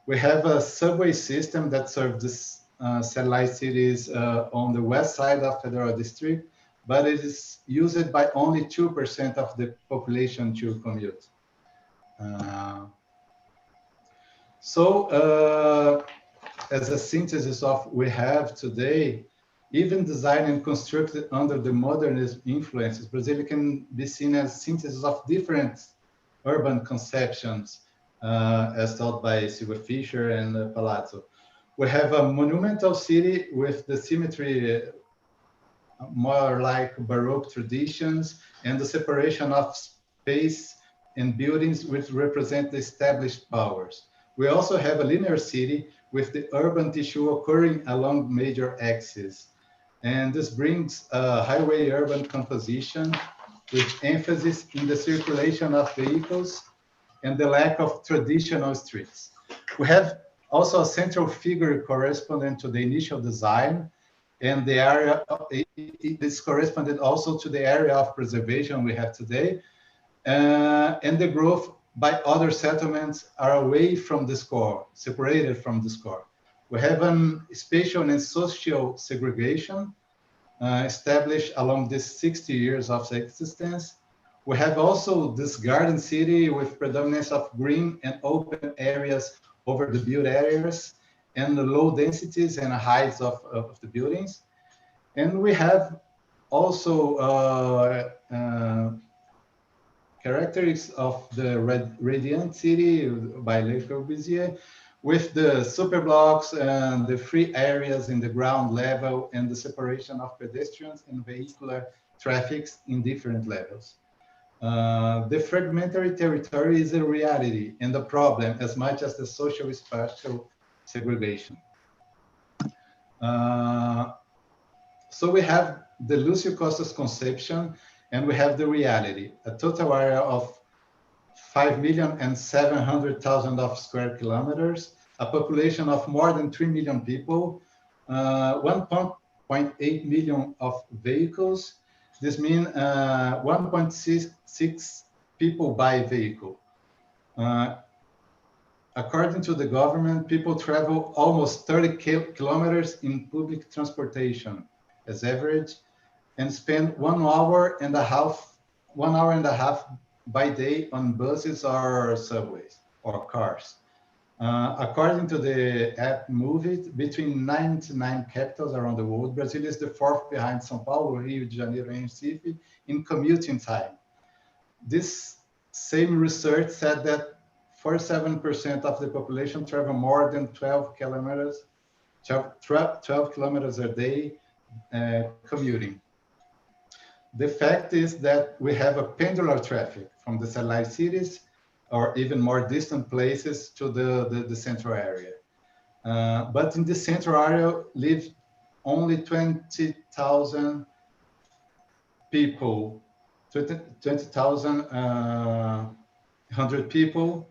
D: We have a subway system that serves this satellite cities on the west side of federal district, but it is used by only 2% of the population to commute. As a synthesis of what we have today, even designed and constructed under the modernism influences, Brasilia can be seen as synthesis of different urban conceptions, as taught by Silvia Fischer and Palazzo. We have a monumental city with the symmetry more like Baroque traditions and the separation of space and buildings which represent the established powers. We also have a linear city with the urban tissue occurring along major axes. And this brings a highway-urban composition with emphasis in the circulation of vehicles and the lack of traditional streets. We have also a central figure corresponding to the initial design, and the area, it is corresponded also to the area of preservation we have today, and the growth by other settlements are away from this core, separated from this core. We have a spatial and social segregation established along these 60 years of existence. We have also this garden city with predominance of green and open areas over the built areas and the low densities and heights of the buildings. And we have also characteristics of the Radiant City by Le Corbusier, with the superblocks and the free areas in the ground level and the separation of pedestrians and vehicular traffics in different levels. The fragmentary territory is a reality and a problem as much as the social spatial segregation. So we have the Lúcio Costa's conception, and we have the reality, a total area of 5,700,000 of square kilometers, a population of more than 3 million people, 1.8 million of vehicles. This means 1.6 people by vehicle. According to the government, people travel almost 30 kilometers in public transportation as average, and spend 1 hour and a half by day on buses or subways or cars. According to the app Move It, between 99 capitals around the world, Brazil is the 4th behind São Paulo, Rio de Janeiro, and Recife in commuting time. This same research said that 47% of the population travel more than 12 kilometers a day commuting. The fact is that we have a pendular traffic from the satellite cities or even more distant places to the central area. But in the central area live only 20,000 people, 20,000 100 people.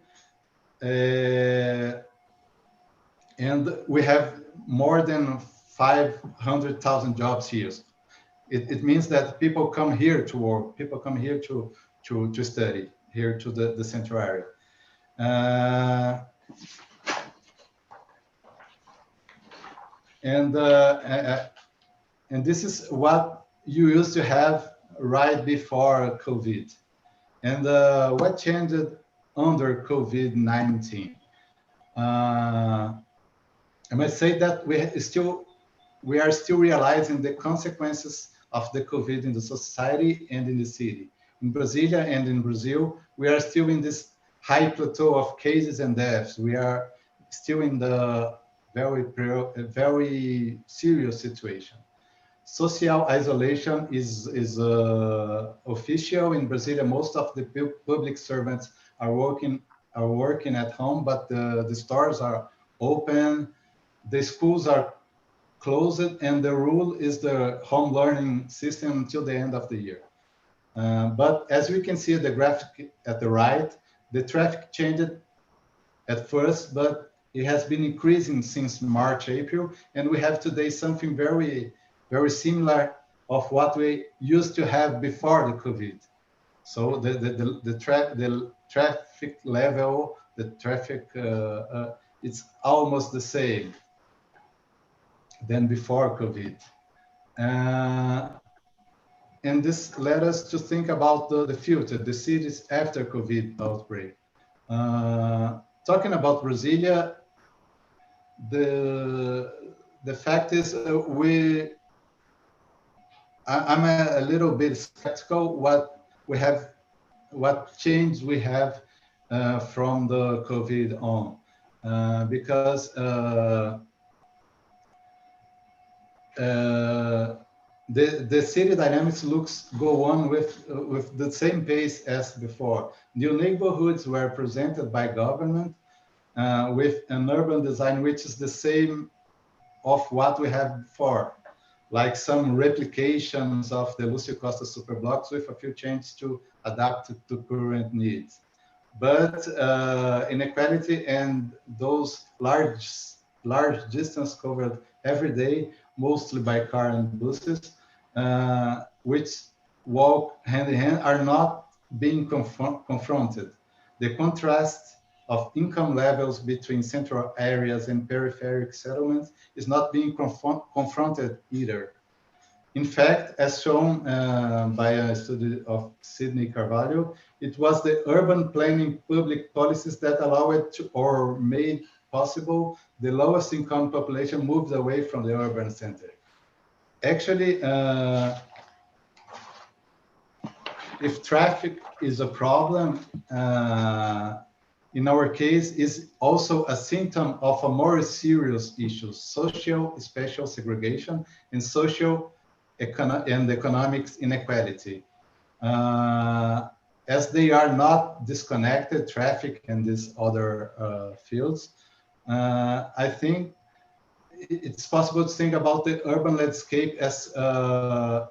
D: And we have more than 500,000 jobs here. It means that people come here to work, people come here to study, here to the central area. And this is what you used to have right before COVID. And what changed under COVID-19? I must say that we are still realizing the consequences of the COVID in the society and in the city. In Brasilia and in Brazil, we are still in this high plateau of cases and deaths. We are still in the very serious situation. Social isolation is official in Brasilia. Most of the public servants are working at home, but the stores are open, the schools are closed, and the rule is the home learning system until the end of the year. But as we can see at the graphic at the right, the traffic changed at first, but it has been increasing since March, April, and we have today something very, very similar of what we used to have before the COVID. So the traffic level, the traffic, it's almost the same than before COVID. And this led us to think about the future, the cities after COVID outbreak. Talking about Brasilia, the fact is I'm a little bit skeptical what change we have from the COVID on, because the city dynamics go on with the same pace as before. New neighborhoods were presented by government with an urban design which is the same of what we have before, like some replications of the Lúcio Costa superblocks with a few changes to adapt to current needs. But inequality and those large distance covered every day, mostly by car and buses, which walk hand in hand, are not being confronted. The contrast of income levels between central areas and peripheric settlements is not being confronted either. In fact, as shown by a study of Sidney Carvalho, it was the urban planning public policies that allowed to, or made possible, the lowest income population moved away from the urban center. Actually, if traffic is a problem, in our case, is also a symptom of a more serious issue: social, spatial segregation, and social and economics inequality. As they are not disconnected, traffic and these other fields, I think it's possible to think about the urban landscape as a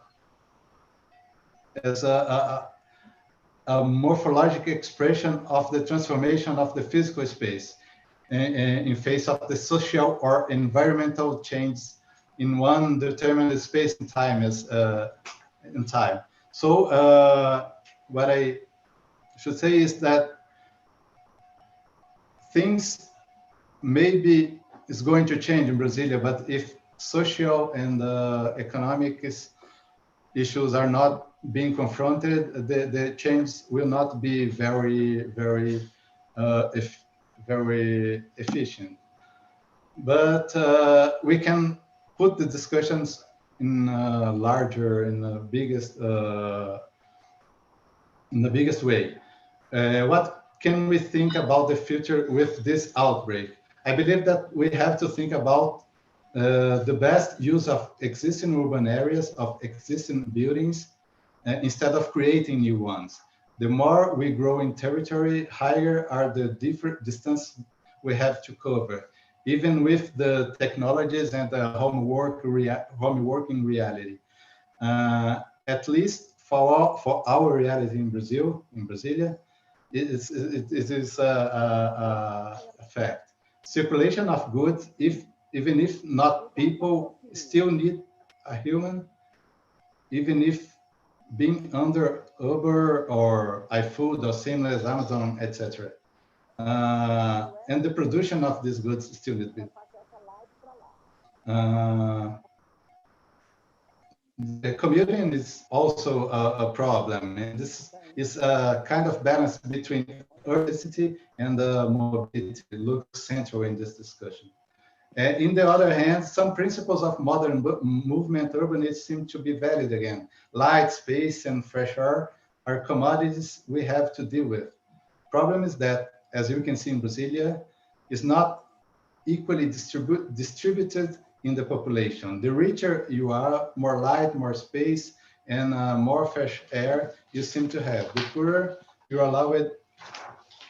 D: morphologic expression of the transformation of the physical space in face of the social or environmental change in one determined space and time as in time. So what I should say is that things maybe is going to change in Brasilia, but if social and economic issues are not being confronted, the change will not be very efficient. But we can put the discussions in the biggest way. What can we think about the future with this outbreak? I believe that we have to think about the best use of existing urban areas, of existing buildings, instead of creating new ones. The more we grow in territory, higher are the different distance we have to cover, even with the technologies and the home working reality. At least for our reality in Brasilia, it is a fact. Circulation of goods, even if not people, still need a human, even if being under Uber or iFood or Seamless, Amazon, etc. And the production of these goods still need people. The commuting is also a problem, and this is a kind of balance between urbanity and mobility. It looks central in this discussion. In the other hand, some principles of modern movement urbanism seem to be valid again. Light, space, and fresh air are commodities we have to deal with. Problem is that, as you can see in Brasilia, is not equally distributed in the population. The richer you are, more light, more space, and more fresh air you seem to have. The poorer you're allowed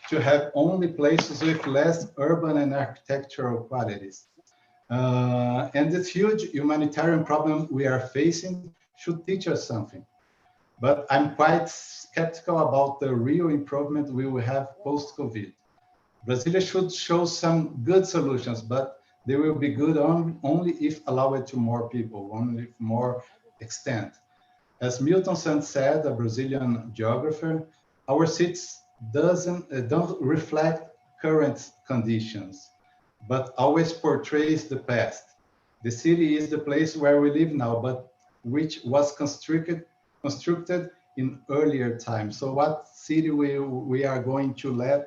D: to have only places with less urban and architectural qualities. And this huge humanitarian problem we are facing should teach us something. But I'm quite skeptical about the real improvement we will have post-COVID. Brasilia should show some good solutions, but they will be good only if allowed to more people, only if more extent. As Milton Santos said, a Brazilian geographer, our cities don't reflect current conditions, but always portrays the past. The city is the place where we live now, but which was constructed in earlier times. So what city we are going to live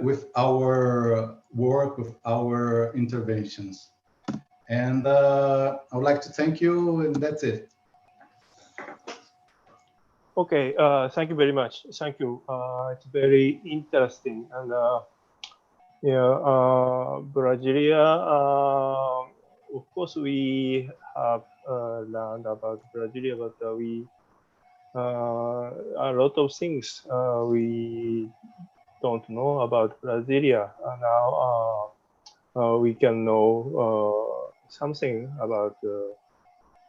D: with our work, with our interventions. And I would like to thank you, and that's it.
A: Okay, thank you very much. Thank you. It's very interesting. And Brasilia, of course, we have learned about Brasilia, but a lot of things we don't know about Brasilia. Now we can know something about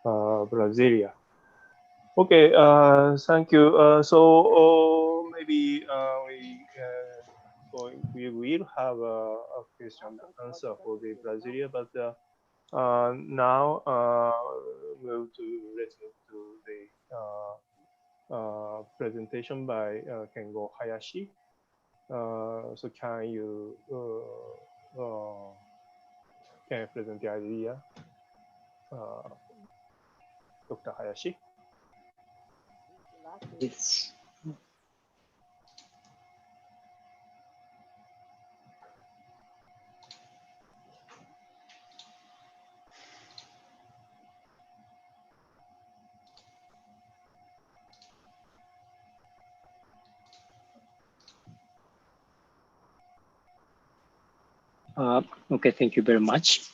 A: Brasilia. Okay, thank you. So maybe we will have a question and answer for the Brasilia, but now let's move to the presentation by Kengo Hayashi. So can you present the idea, Dr. Hayashi?
C: Yes. Okay, thank you very much.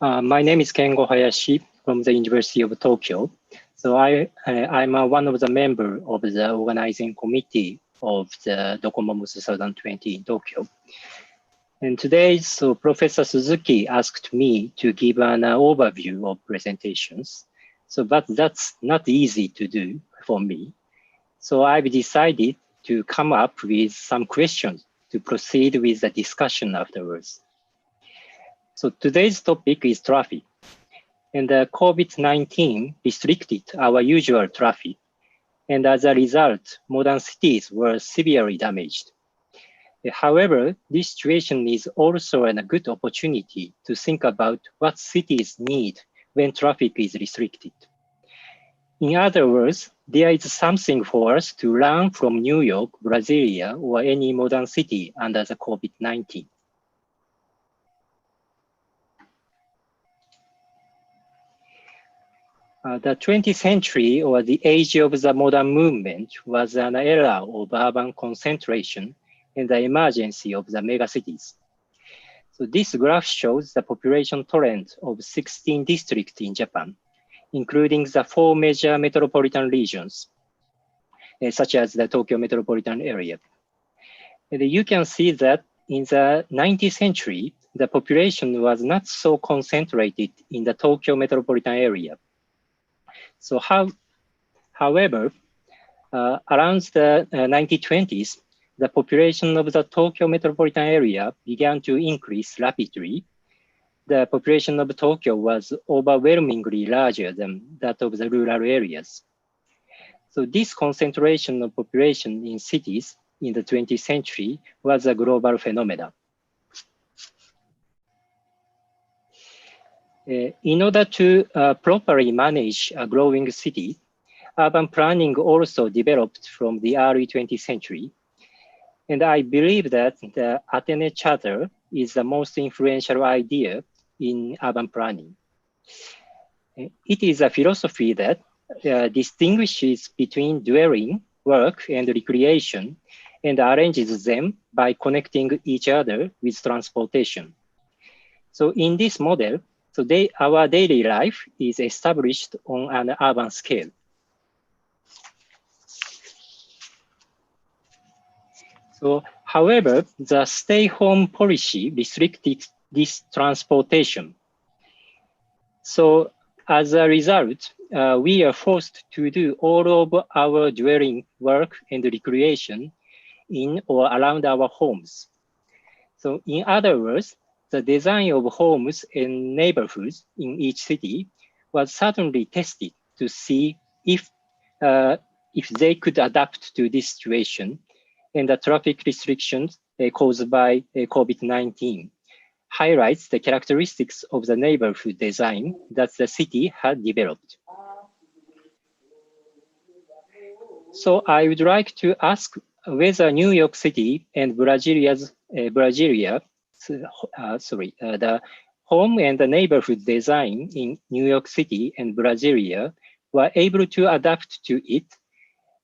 C: My name is Kengo Hayashi from the University of Tokyo. So I'm one of the members of the organizing committee of the Docomomo 2020 in Tokyo. And today, so Professor Suzuki asked me to give an overview of presentations. So, but that's not easy to do for me. So I've decided to come up with some questions to proceed with the discussion afterwards. So today's topic is traffic. And COVID-19 restricted our usual traffic. And as a result, modern cities were severely damaged. However, this situation is also a good opportunity to think about what cities need when traffic is restricted. In other words, there is something for us to learn from New York, Brasilia, or any modern city under the COVID-19. The 20th century, or the age of the modern movement, was an era of urban concentration and the emergence of the megacities. So this graph shows the population trend of 16 districts in Japan, including the 4 major metropolitan regions, such as the Tokyo metropolitan area. And you can see that in the 19th century, the population was not so concentrated in the Tokyo metropolitan area. So however, around the 1920s, the population of the Tokyo metropolitan area began to increase rapidly. The population of Tokyo was overwhelmingly larger than that of the rural areas. So this concentration of population in cities in the 20th century was a global phenomenon. In order to properly manage a growing city, urban planning also developed from the early 20th century. And I believe that the Athene Charter is the most influential idea in urban planning. It is a philosophy that distinguishes between dwelling, work, and recreation, and arranges them by connecting each other with transportation. So in this model, so our daily life is established on an urban scale. So, however, the stay-home policy restricted this transportation. So, as a result, we are forced to do all of our dwelling, work, and recreation in or around our homes. So, in other words, the design of homes and neighborhoods in each city was certainly tested to see if they could adapt to this situation, and the traffic restrictions caused by COVID-19 highlights the characteristics of the neighborhood design that the city had developed. So I would like to ask whether New York City and the home and the neighborhood design in New York City and Brasilia were able to adapt to it,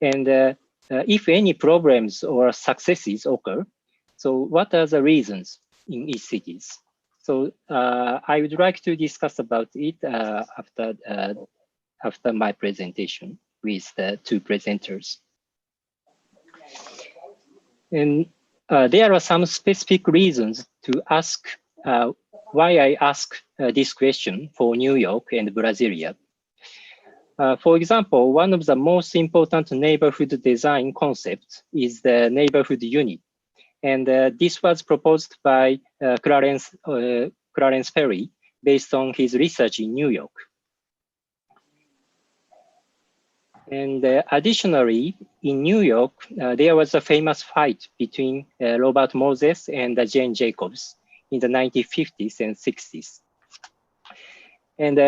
C: and if any problems or successes occur, so what are the reasons in each cities? So I would like to discuss about it after my presentation with the 2 presenters. And there are some specific reasons to ask why I ask this question for New York and Brasilia. For example, one of the most important neighborhood design concepts is the neighborhood unit. And this was proposed by Clarence Perry based on his research in New York. And additionally, in New York, there was a famous fight between Robert Moses and Jane Jacobs in the 1950s and 60s. And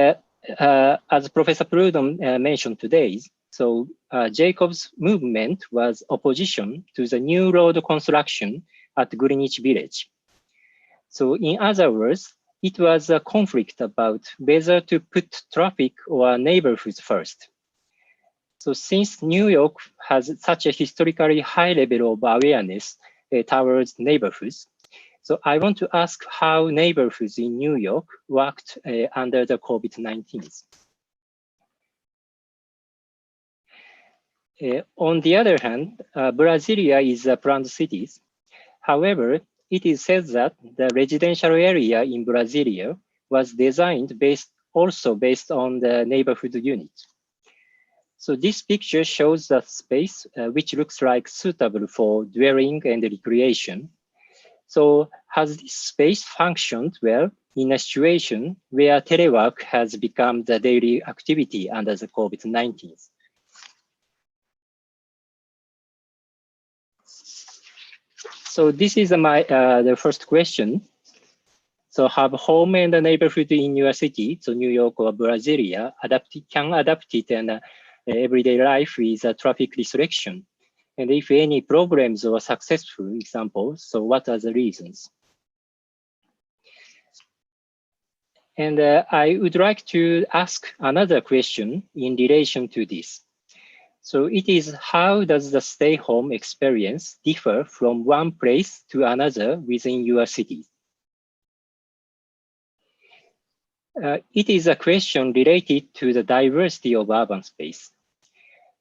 C: as Professor Prudhomme mentioned today, so Jacobs' movement was opposition to the new road construction at Greenwich Village. So in other words, it was a conflict about whether to put traffic or neighborhoods first. So since New York has such a historically high level of awareness towards neighborhoods, So I want to ask how neighborhoods in New York worked under the COVID-19. On the other hand, Brasilia is a planned city. However, it is said that the residential area in Brasilia was designed also based on the neighborhood unit. So this picture shows the space which looks like suitable for dwelling and recreation. So has this space functioned well in a situation where telework has become the daily activity under the COVID-19? So this is the first question. So have home and the neighborhood in your city, so New York or Brasilia, can adapt it and everyday life with traffic restriction? And if any problems or successful examples, so what are the reasons? And I would like to ask another question in relation to this. So it is, how does the stay home experience differ from one place to another within your city? It is a question related to the diversity of urban space.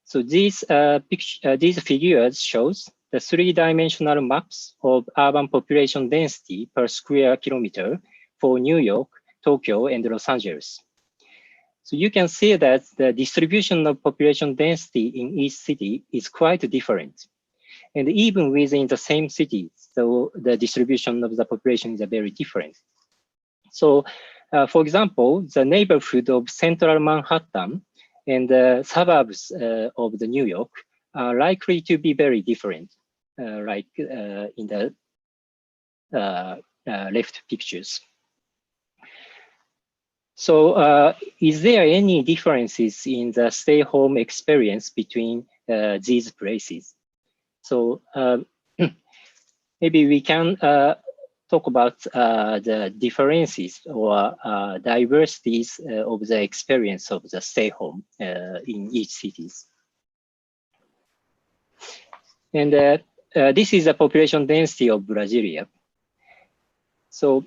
C: So these figures shows the three-dimensional maps of urban population density per square kilometer for New York, Tokyo, and Los Angeles. So you can see that the distribution of population density in each city is quite different. And even within the same city, so the distribution of the population is very different. So for example, the neighborhood of central Manhattan and the suburbs of the New York are likely to be very different, like in the left pictures. So is there any differences in the stay-home experience between these places? So maybe we can talk about the differences or diversities of the experience of the stay-home in each cities. And this is the population density of Brasilia. So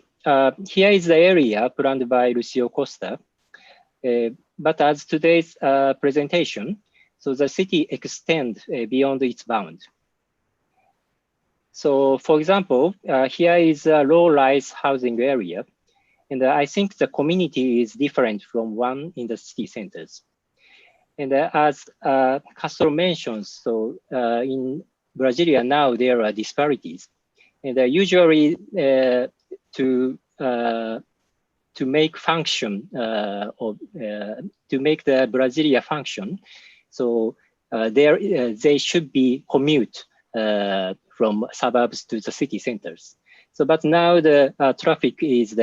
C: here is the area planned by Lucio Costa. But as today's presentation, so the city extends beyond its bound. So for example, here is a low-rise housing area. And I think the community is different from one in the city centers. And as Castro mentioned, so in Brasilia now there are disparities. And usually to make function to make the Brasilia function, so they should be commute from suburbs to the city centers. So, but now the traffic is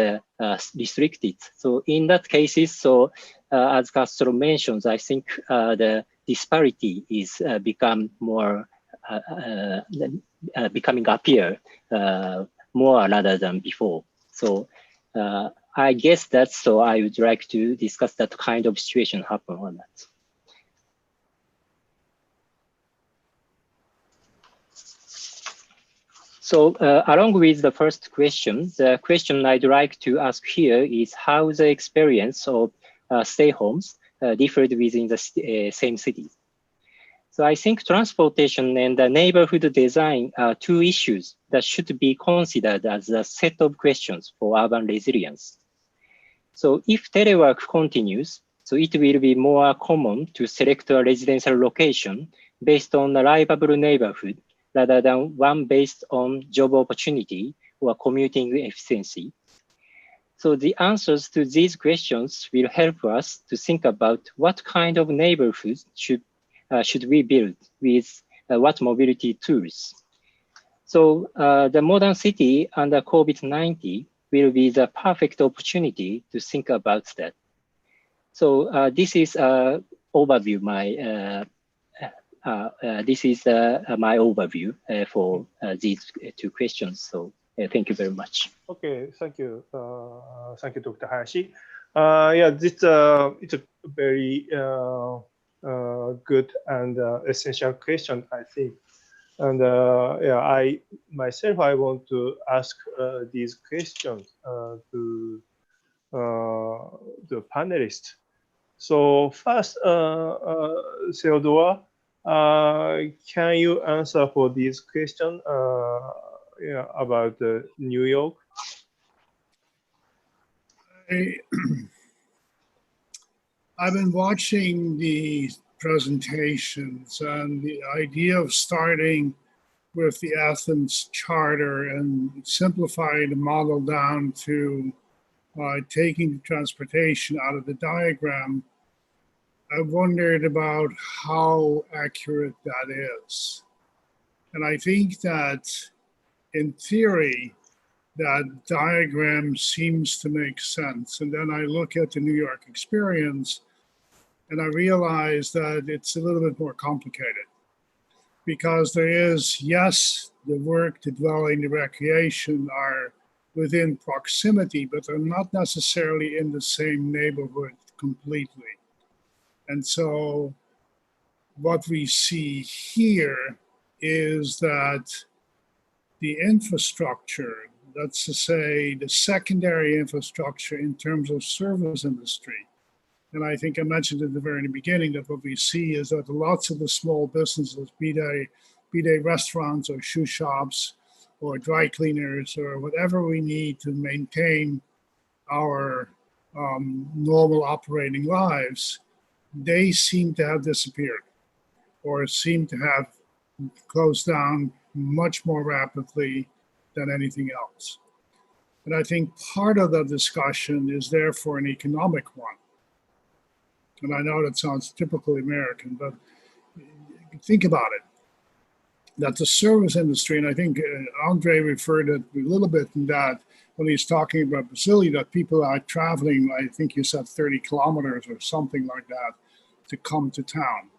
C: restricted. So in that cases, so as Castro mentions, I think the disparity is becoming appear more rather than before. So I guess that's, so I would like to discuss that kind of situation happen or not. So along with the first question, the question I'd like to ask here is how the experience of stay homes differed within the same city. So I think transportation and the neighborhood design are two issues that should be considered as a set of questions for urban resilience. So if telework continues, so it will be more common to select a residential location based on a livable neighborhood rather than one based on job opportunity or commuting efficiency. So the answers to these questions will help us to think about what kind of neighborhoods should we build with what mobility tools. So the modern city under COVID-19 will be the perfect opportunity to think about that. So this is overview, my overview for these two questions. So thank you very much.
A: Okay, thank you. Thank you, Dr. Hayashi. Yeah, it's a very good and essential question, I think. And yeah, I myself, I want to ask these questions to the panelists. So first, Theodore, can you answer for this question yeah, about New York?
B: I've been watching the presentations, and the idea of starting with the Athens Charter and simplifying the model down to taking transportation out of the diagram, I wondered about how accurate that is. And I think that in theory, that diagram seems to make sense. And then I look at the New York experience and I realize that it's a little bit more complicated because there is, yes, the work, the dwelling, the recreation are within proximity, but they're not necessarily in the same neighborhood completely. And so what we see here is that the infrastructure, that's to say the secondary infrastructure in terms of service industry. And I think I mentioned at the very beginning that what we see is that lots of the small businesses, be they restaurants or shoe shops or dry cleaners or whatever we need to maintain our normal operating lives, they seem to have disappeared or seem to have closed down much more rapidly than anything else. And I think part of the discussion is therefore an economic one. And I know that sounds typically American, but think about it. That the service industry, and I think Andre referred to a little bit in that when he's talking about Brasilia, that people are traveling, I think you said 30 kilometers or something like that, to come to town.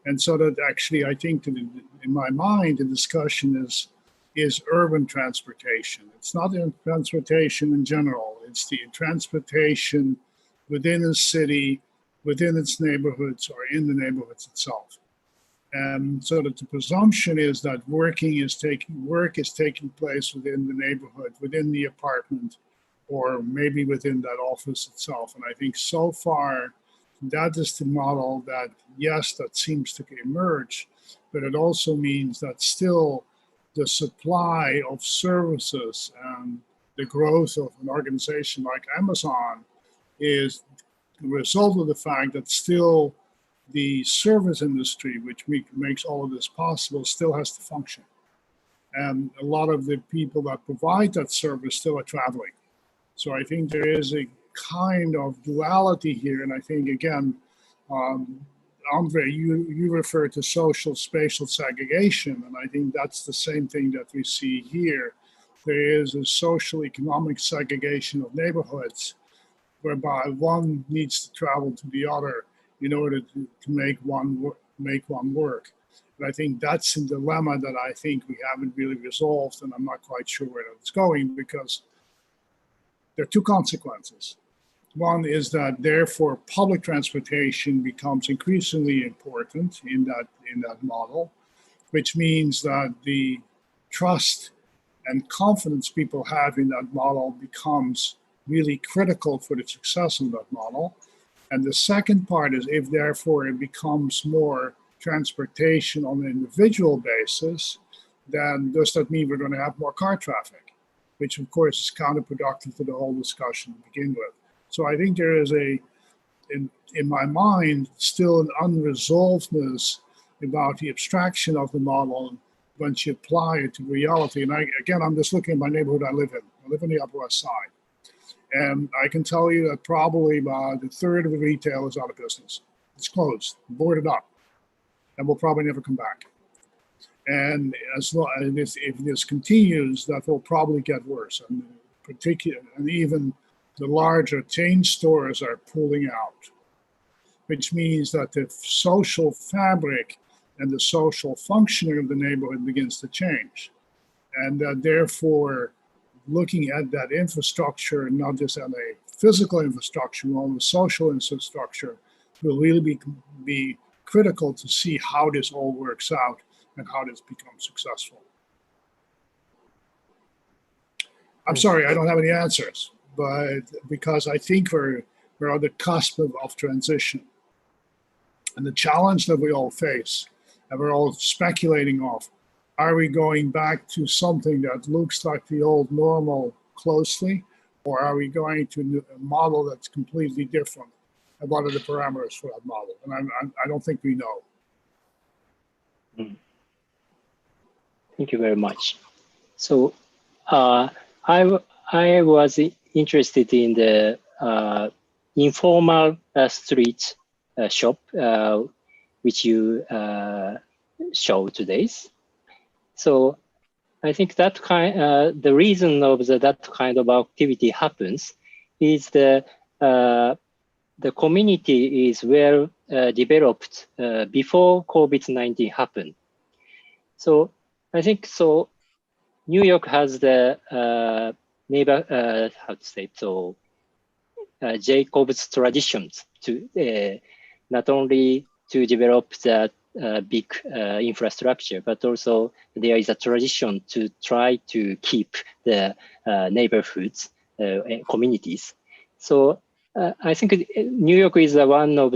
B: And so that actually, I think that in my mind, the discussion is urban transportation. It's not in transportation in general. It's the transportation within a city, within its neighborhoods, or in the neighborhoods itself. And so that the presumption is that work is taking place within the neighborhood, within the apartment, or maybe within that office itself. And I think so far, that is the model that, yes, that seems to emerge, but it also means that still the supply of services and the growth of an organization like Amazon is the result of the fact that still the service industry, which makes all of this possible, still has to function. And a lot of the people that provide that service still are traveling. So I think there is a kind of duality here. And I think, again, Andre, you refer to social spatial segregation, and I think that's the same thing that we see here. There is a social economic segregation of neighborhoods whereby one needs to travel to the other in order to make one work. And I think that's a dilemma that I think we haven't really resolved, and I'm not quite sure where that's going because there are two consequences. One is that therefore public transportation becomes increasingly important in that model, which means that the trust and confidence people have in that model becomes really critical for the success of that model. And the second part is if therefore it becomes more transportation on an individual basis, then does that mean we're going to have more car traffic, which of course is counterproductive to the whole discussion to begin with. So I think there is in my mind, still an unresolvedness about the abstraction of the model once you apply it to reality. And I'm just looking at my neighborhood I live in. I live on the Upper West Side. And I can tell you that probably about a third of the retail is out of business. It's closed, boarded up, and will probably never come back. And if this continues, that will probably get worse. And even the larger chain stores are pulling out, which means that the social fabric and the social functioning of the neighborhood begins to change. And therefore, looking at that infrastructure, not just at a physical infrastructure, but on the social infrastructure, will really be critical to see how this all works out and how this becomes successful. I'm sorry, I don't have any answers, but because I think we're on the cusp of transition. And the challenge that we all face, and we're all speculating of, are we going back to something that looks like the old normal closely, or are we going to a model that's completely different? And what are the parameters for that model? And I don't think we know.
C: Thank you very much. So I was interested in the informal street shop, which you show today. So I think that the reason of that kind of activity happens is the community is well developed before COVID-19 happened. So I think so. New York has the how to say so. Jacob's traditions to not only to develop that big infrastructure, but also there is a tradition to try to keep the neighborhoods and communities. So I think New York is one of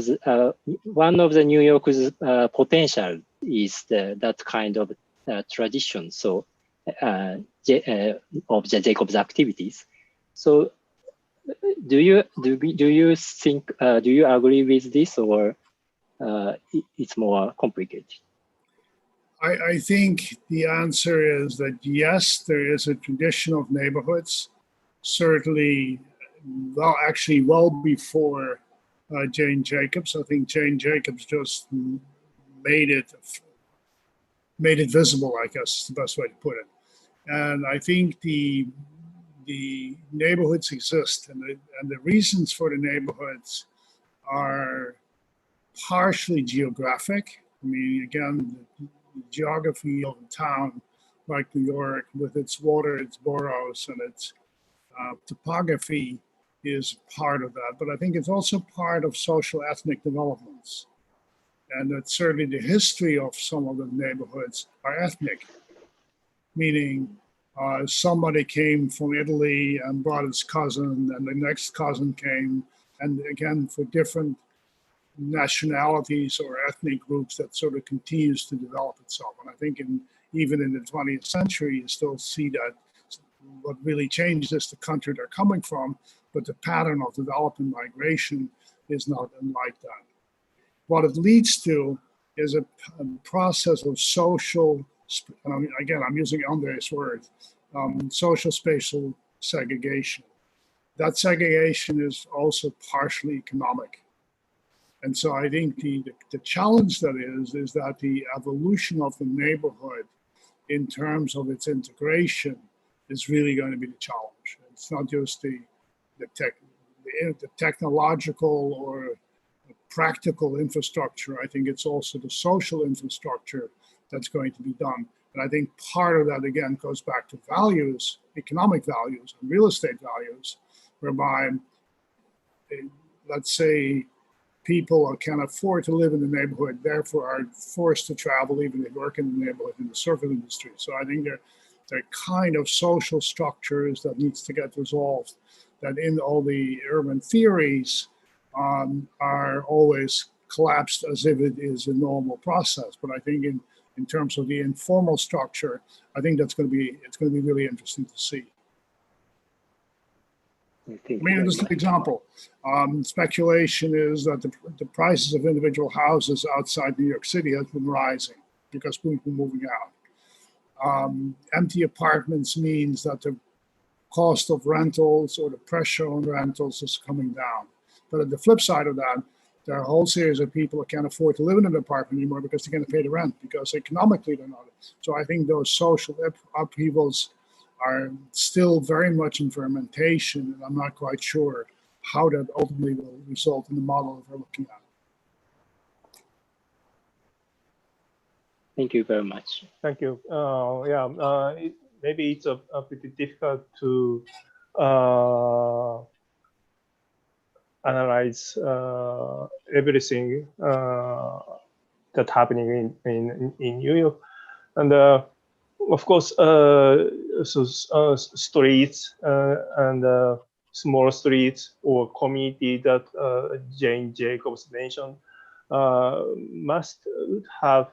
C: the New York's potential is that kind of tradition. So of the Jacob's activities. So do you think do you agree with this, or it's more complicated?
B: I think the answer is that yes, there is a tradition of neighborhoods, certainly, well, actually well before Jane Jacobs. I think Jane Jacobs just made it visible, I guess is the best way to put it. And I think the neighborhoods exist, and the reasons for the neighborhoods are partially geographic. I mean, again, the geography of a town like New York, with its water, its boroughs, and its topography is part of that. But I think it's also part of social ethnic developments. And that certainly the history of some of the neighborhoods are ethnic, meaning somebody came from Italy and brought his cousin, and the next cousin came, and again, for different nationalities or ethnic groups, that sort of continues to develop itself. And I think even in the 20th century, you still see that what really changed is the country they're coming from, but the pattern of development migration is not unlike that. What it leads to is a process of social, again, I'm using Andre's word, social spatial segregation. That segregation is also partially economic. And so I think the challenge that is that the evolution of the neighborhood in terms of its integration is really going to be the challenge. It's not just the technological or practical infrastructure. I think it's also the social infrastructure that's going to be done. And I think part of that, again, goes back to values, economic values and real estate values, whereby, let's say, people can afford to live in the neighborhood, therefore are forced to travel even if they work in the neighborhood in the service industry. So I think there are kind of social structures that needs to get resolved, that in all the urban theories are always collapsed as if it is a normal process. But I think in terms of the informal structure, I think it's going to be really interesting to see. I mean, just an example, speculation is that the prices of individual houses outside New York City has been rising because people are moving out. Empty apartments means that the cost of rentals or the pressure on rentals is coming down. But at the flip side of that, there are a whole series of people that can't afford to live in an apartment anymore because they can't pay the rent, because economically they're not. So I think those social upheavals are still very much in fermentation, and I'm not quite sure how that ultimately will result in the model that we're looking at.
C: Thank you very much.
A: Thank you. Maybe it's a bit difficult to analyze everything that's happening in New York. And of course, streets and small streets or community that Jane Jacobs mentioned must have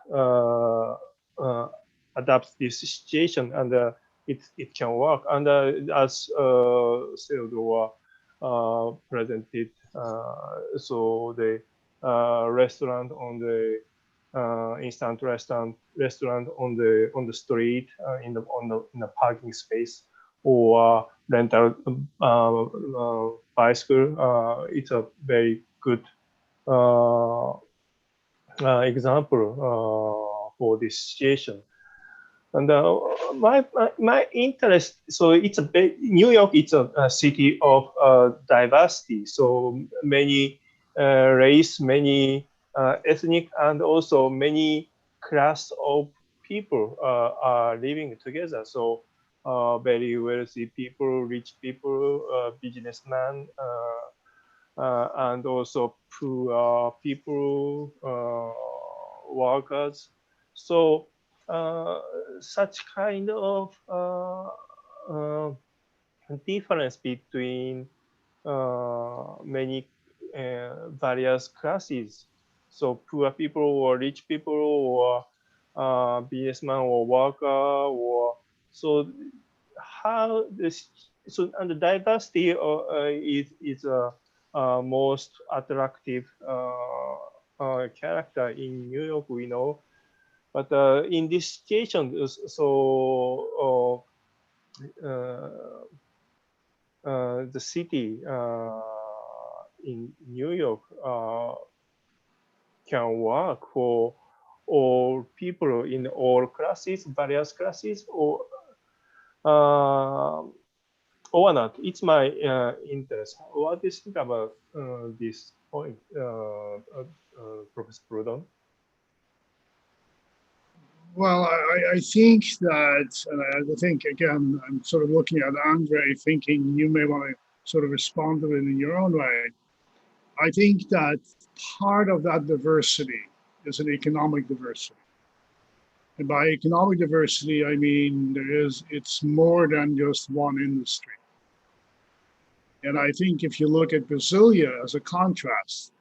A: adapt this situation, and it can work. And as Theodore presented, so the restaurant on the instant restaurant on the street in the parking space, or rental bicycle. It's a very good example for this situation. And my interest, so it's New York. It's a city of diversity. So many race, many ethnic, and also many class of people are living together. So very wealthy people, rich people, businessmen, and also poor people, workers. So such kind of difference between many various classes. So poor people or rich people or businessman or worker, or so how this, so, and the diversity is most attractive character in New York, we know. But in this situation, so the city in New York can work for all people in all classes, various classes, or not. It's my interest. What do you think about this point, Professor Proudhon?
B: Well, I think that, and I think, again, I'm sort of looking at Andre, thinking you may want to sort of respond to it in your own way. I think that part of that diversity is an economic diversity. And by economic diversity, I mean it's more than just one industry. And I think if you look at Brasilia as a contrast,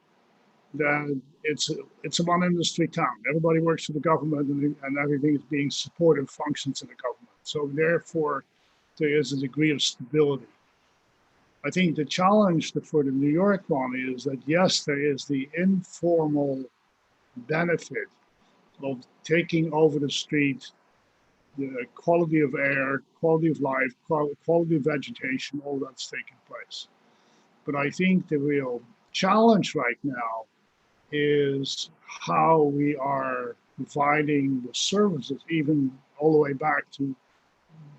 B: that it's a one industry town. Everybody works for the government, and everything is being supported functions in the government. So therefore, there is a degree of stability. I think the challenge for the New York one is that, yes, there is the informal benefit of taking over the street, the quality of air, quality of life, quality of vegetation, all that's taking place. But I think the real challenge right now is how we are providing the services, even all the way back to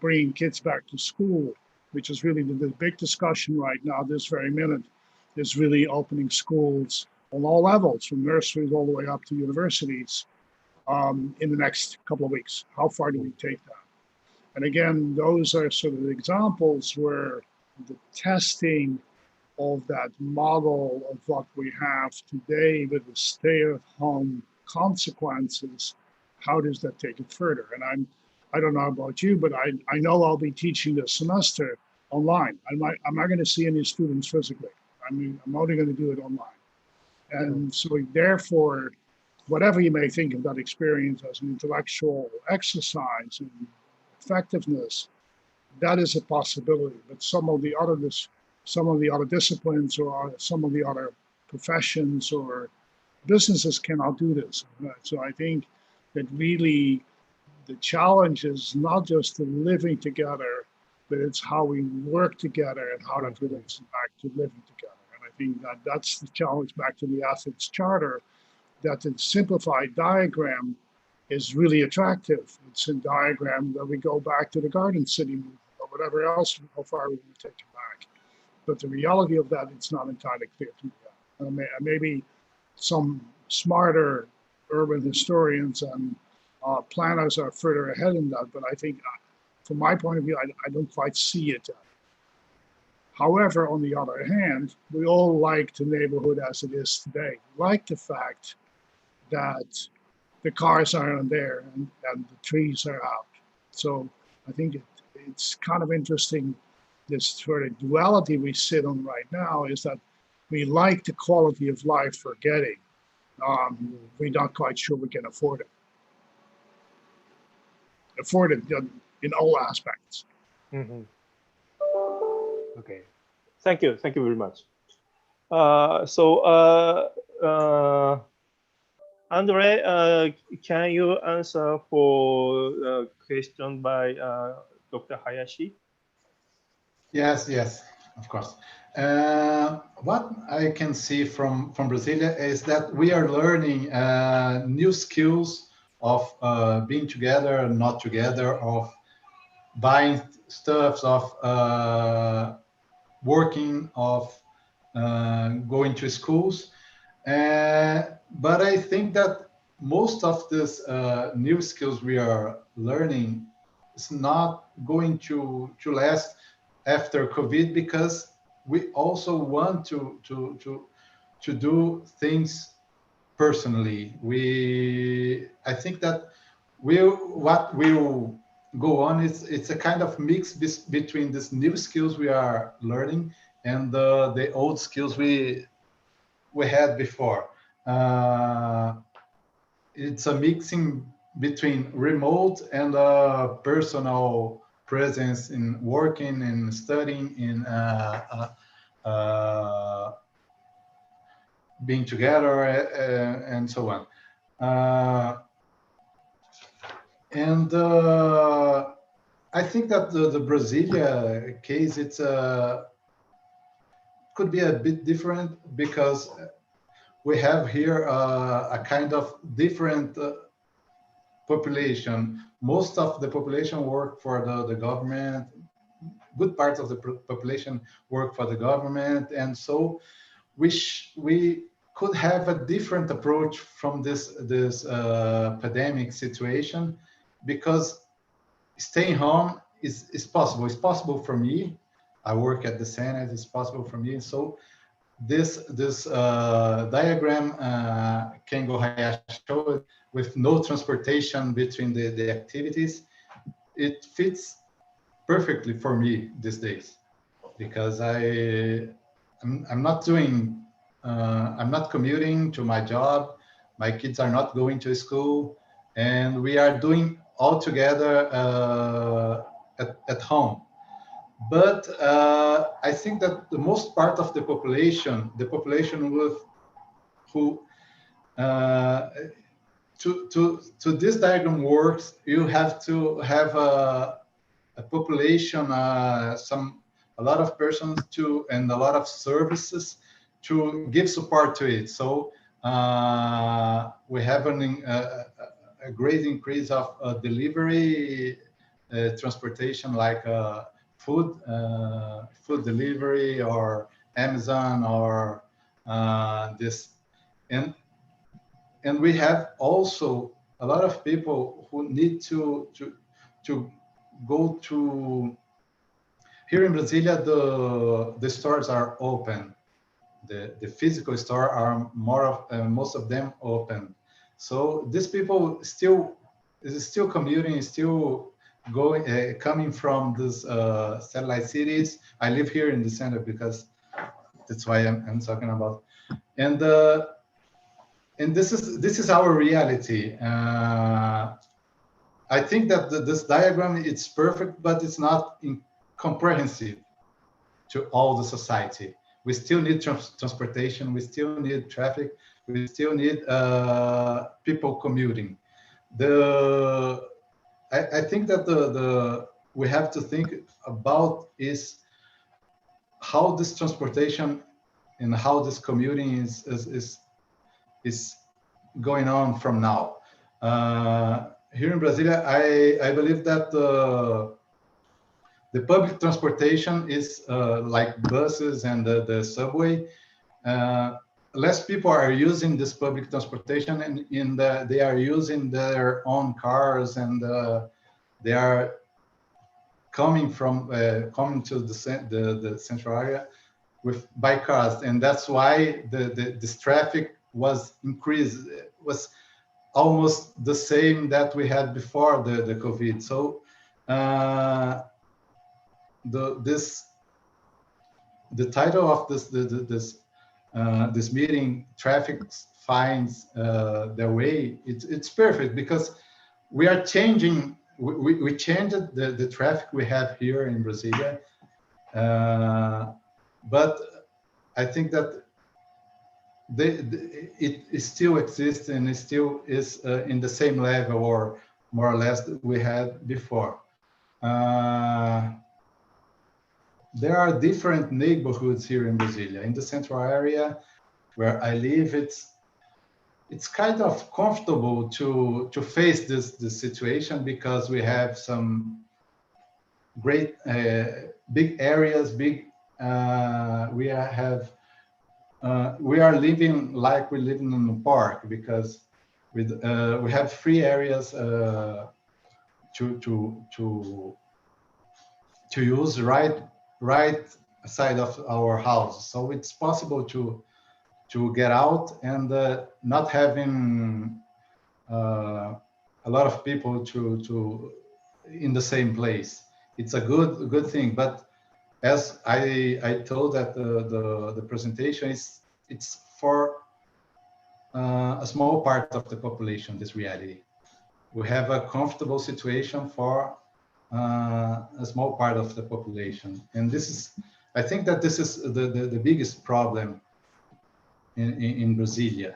B: bringing kids back to school, which is really the big discussion right now, this very minute, is really opening schools on all levels, from nurseries all the way up to universities, in the next couple of weeks. How far do we take that? And again, those are sort of examples where the testing of that model of what we have today with the stay-at-home consequences, how does that take it further? And I don't know about you, but I know I'll be teaching this semester online. I'm not going to see any students physically. I mean, I'm only going to do it online. And so therefore, whatever you may think of that experience as an intellectual exercise and effectiveness, that is a possibility. But some of the other disciplines or some of the other professions or businesses cannot do this. So I think that really the challenge is not just the living together, but it's how we work together and how that relates back to living together. And I think that that's the challenge back to the Athens Charter, that the simplified diagram is really attractive. It's a diagram that we go back to the Garden City movement or whatever else, how far we take it back. But the reality of that, it's not entirely clear to me. Maybe some smarter urban historians and planners are further ahead in that, but I think from my point of view, I don't quite see it. However, on the other hand, we all like the neighborhood as it is today. We like the fact that the cars aren't there and the trees are out. So I think it's kind of interesting. This sort of duality we sit on right now is that we like the quality of life we're getting. We're not quite sure we can afford it. Afford it in all aspects.
A: Mm-hmm. Okay. Thank you. Thank you very much. Andre, can you answer for the question by Dr. Hayashi?
D: Yes, of course. What I can see from Brasilia is that we are learning new skills of being together and not together, of buying stuff, of working, of going to schools. But I think that most of these new skills we are learning is not going to last after COVID, because we also want to do things personally. I think that what will go on is it's a kind of mix between these new skills we are learning and the old skills we had before. It's a mixing between remote and personal presence in working and studying, in being together, and so on. I think that the Brasilia case, it's could be a bit different, because we have here a kind of different population. Most of the population work for the government. Good parts of the population work for the government, and so we could have a different approach from this pandemic situation, because staying home is possible. It's possible for me. I work at the Senate. It's possible for me. So this diagram Kengo Hayashi showed, with no transportation between the activities, it fits perfectly for me these days, because I'm not doing I'm not commuting to my job. My kids are not going to school, and we are doing all together at home. But I think that the most part of the population with who to this diagram works, you have to have a population, a lot of persons and a lot of services to give support to it. So we have a great increase of delivery transportation, like food delivery, or Amazon, or this, and we have also a lot of people who need to go to. Here in Brasilia, the stores are open. The physical store are most of them open. So these people still commuting, still coming from these satellite cities. I live here in the center, because that's why I'm talking about. And this is our reality. I think that this diagram, it's perfect, but it's not comprehensive to all the society. We still need transportation. We still need traffic. We still need people commuting. I think that we have to think about is how this transportation and how this commuting is going on from now. Here in Brasilia, I believe that the public transportation is like buses and the subway. Less people are using this public transportation, and they are using their own cars, and they are coming to the central area by cars, and that's why this traffic was increased. Was almost the same that we had before the COVID. So the title of this meeting, Traffic Finds Their Way, it's perfect because we are changing. We changed the traffic we have here in Brasilia, but I think that it still exists and it still is in the same level or more or less that we had before. There are different neighborhoods here in Brasilia. In the central area where I live, it's kind of comfortable to face this situation because we have some great big areas. We are living like we're living in a park because we have free areas to use right side of our house, so it's possible to get out and not having a lot of people to in the same place. It's a good thing, but as I told at the presentation, it's for a small part of the population. This reality, we have a comfortable situation for a small part of the population, and I think that this is the biggest problem in Brasilia.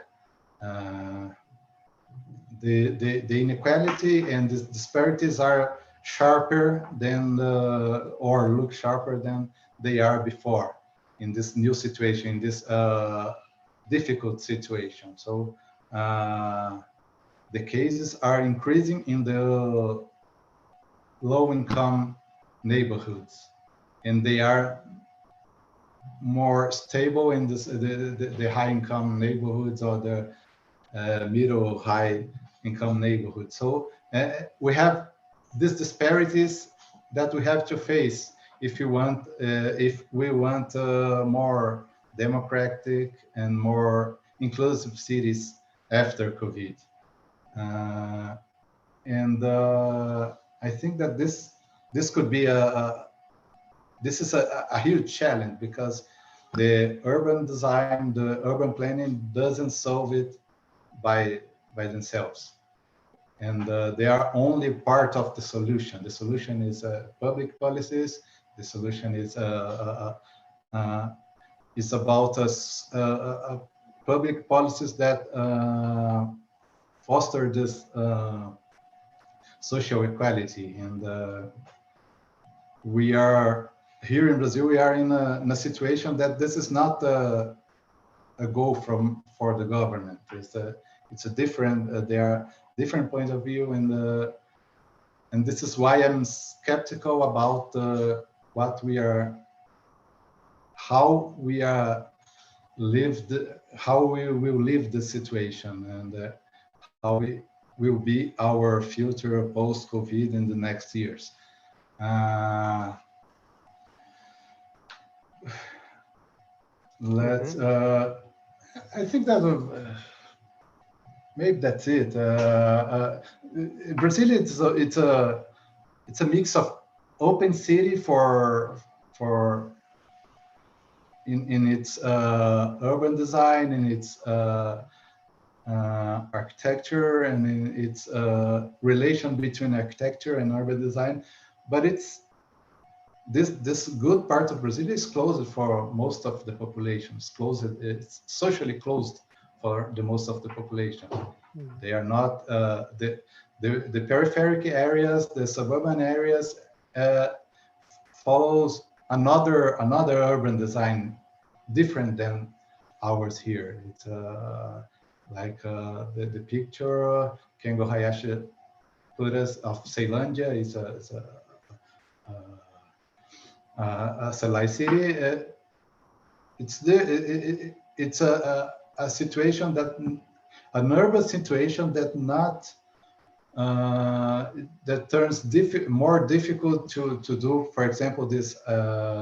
D: The inequality and the disparities are sharper than or look sharper than they are before in this new situation, in this difficult situation. So the cases are increasing in the low-income neighborhoods, and they are more stable in the high-income neighborhoods or the middle-high income neighborhoods. So we have these disparities that we have to face if we want more democratic and more inclusive cities after COVID. And I think that this could be this is a huge challenge because the urban design, the urban planning doesn't solve it by themselves, and they are only part of the solution. The solution is public policies. The solution is about public policies that foster this social equality. And we are here in Brazil. We are in a situation that this is not a goal for the government. It's a different. There are different points of view, and this is why I'm skeptical about how we will live the situation, and how we will be our future post-COVID in the next years. Let's. I think that maybe that's it. Brazil, it's a mix of open city in its urban design, in its architecture, and in its relation between architecture and urban design. But this good part of Brazil is closed for most of the population. It's socially closed for the most of the population. They are not the peripheric areas, the suburban areas follows another urban design different than ours here. It's like the picture Kengo Hayashi put us of Ceilândia is a satellite city. It's a situation an urban situation that turns more difficult to do. For example, this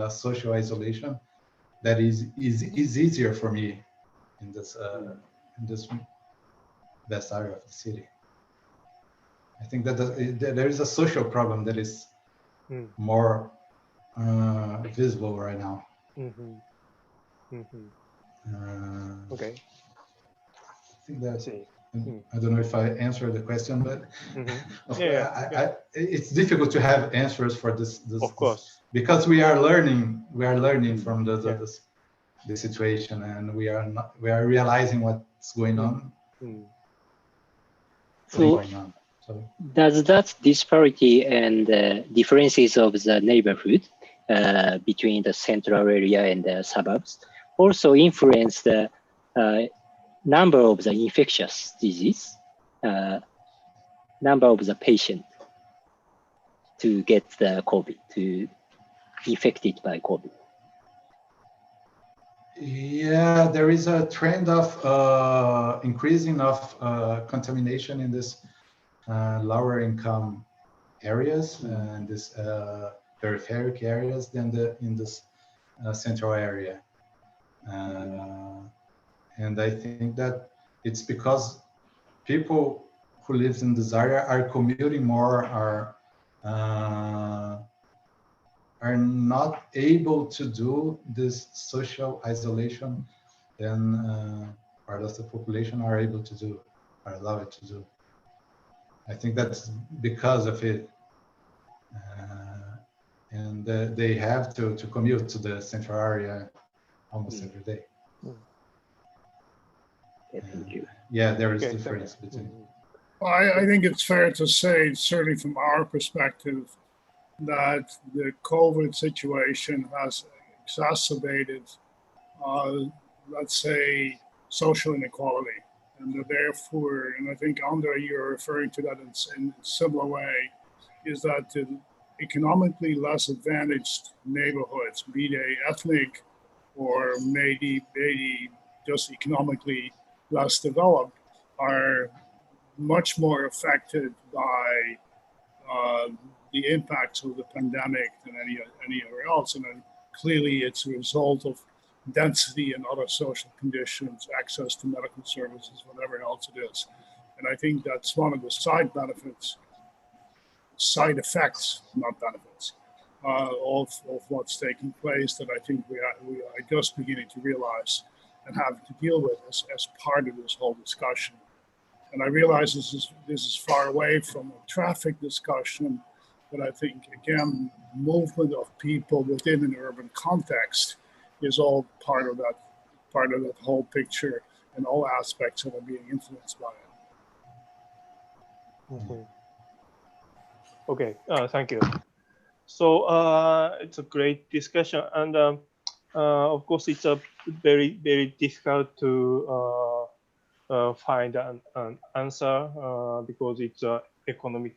D: social isolation that is easier for me in this best area of the city. I think that there is a social problem that is more visible right now.
A: Okay.
D: I think that.
A: I see.
D: I don't know if I answered the question, but
A: Yeah.
D: it's difficult to have answers for this.
A: Of course.
D: Because we are learning. We are learning from the situation, and we are realizing what's going on.
C: So does that disparity and differences of the neighborhood between the central area and the suburbs also influence the number of the infectious disease, number of the patient to get the COVID, to infected by COVID?
D: Yeah, there is a trend of increasing of contamination in this lower income areas and this peripheric areas than in this central area. And I think that it's because people who live in this area are commuting more, are not able to do this social isolation than part of the population are able to do, are allowed to do. I think that's because of it. And they have to commute to the central area almost every day.
C: Thank you.
D: Yeah, there is difference between.
B: Well, I think it's fair to say, certainly from our perspective, that the COVID situation has exacerbated, let's say, social inequality. And therefore, and I think, Andre, you're referring to that in a similar way, is that the economically less advantaged neighborhoods, be they ethnic or maybe just economically less developed, are much more affected by the impacts of the pandemic than anywhere else. And then clearly it's a result of density and other social conditions, access to medical services, whatever else it is. And I think that's one of the side effects, not benefits, of what's taking place that I think we are just beginning to realize and have to deal with as part of this whole discussion. And I realize this is far away from a traffic discussion, but I think, again, movement of people within an urban context is all part of that whole picture and all aspects that are being influenced by it.
A: Okay, thank you. So it's a great discussion, and of course it's a very, very difficult to find an answer because it's an economic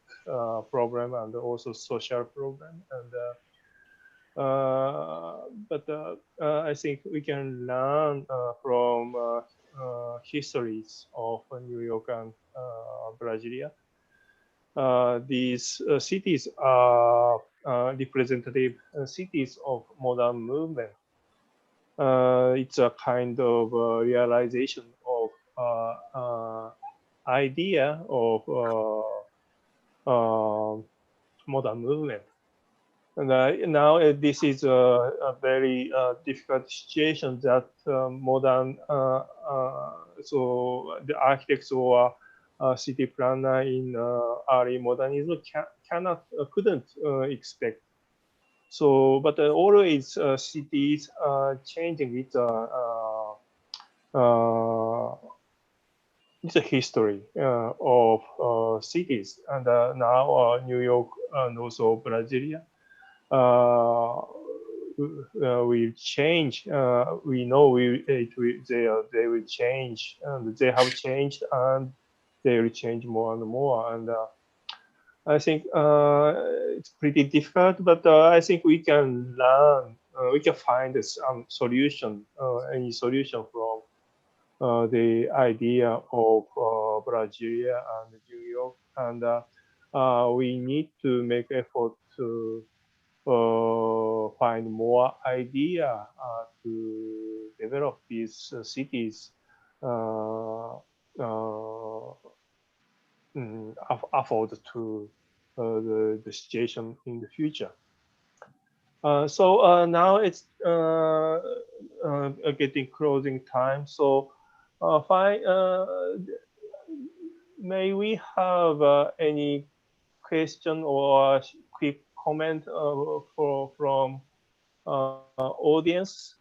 A: problem and also social problem. And but I think we can learn from histories of New York and Brasilia. These cities are representative cities of modern movement. It's a kind of realization of idea of modern movement. And now this is a very difficult situation that modern, so the architects or city planner in early modernism couldn't expect. So, but always cities changing its history of cities, and now New York and also Brasilia will change. We know they will change, and they have changed, and they will change more and more. And I think it's pretty difficult, but I think we can learn. We can find some solution, any solution from the idea of Brasilia and New York, and we need to make effort to find more idea to develop these cities afford to the situation in the future. Now it's getting closing time. So, fine. May we have any question or quick comment from audience?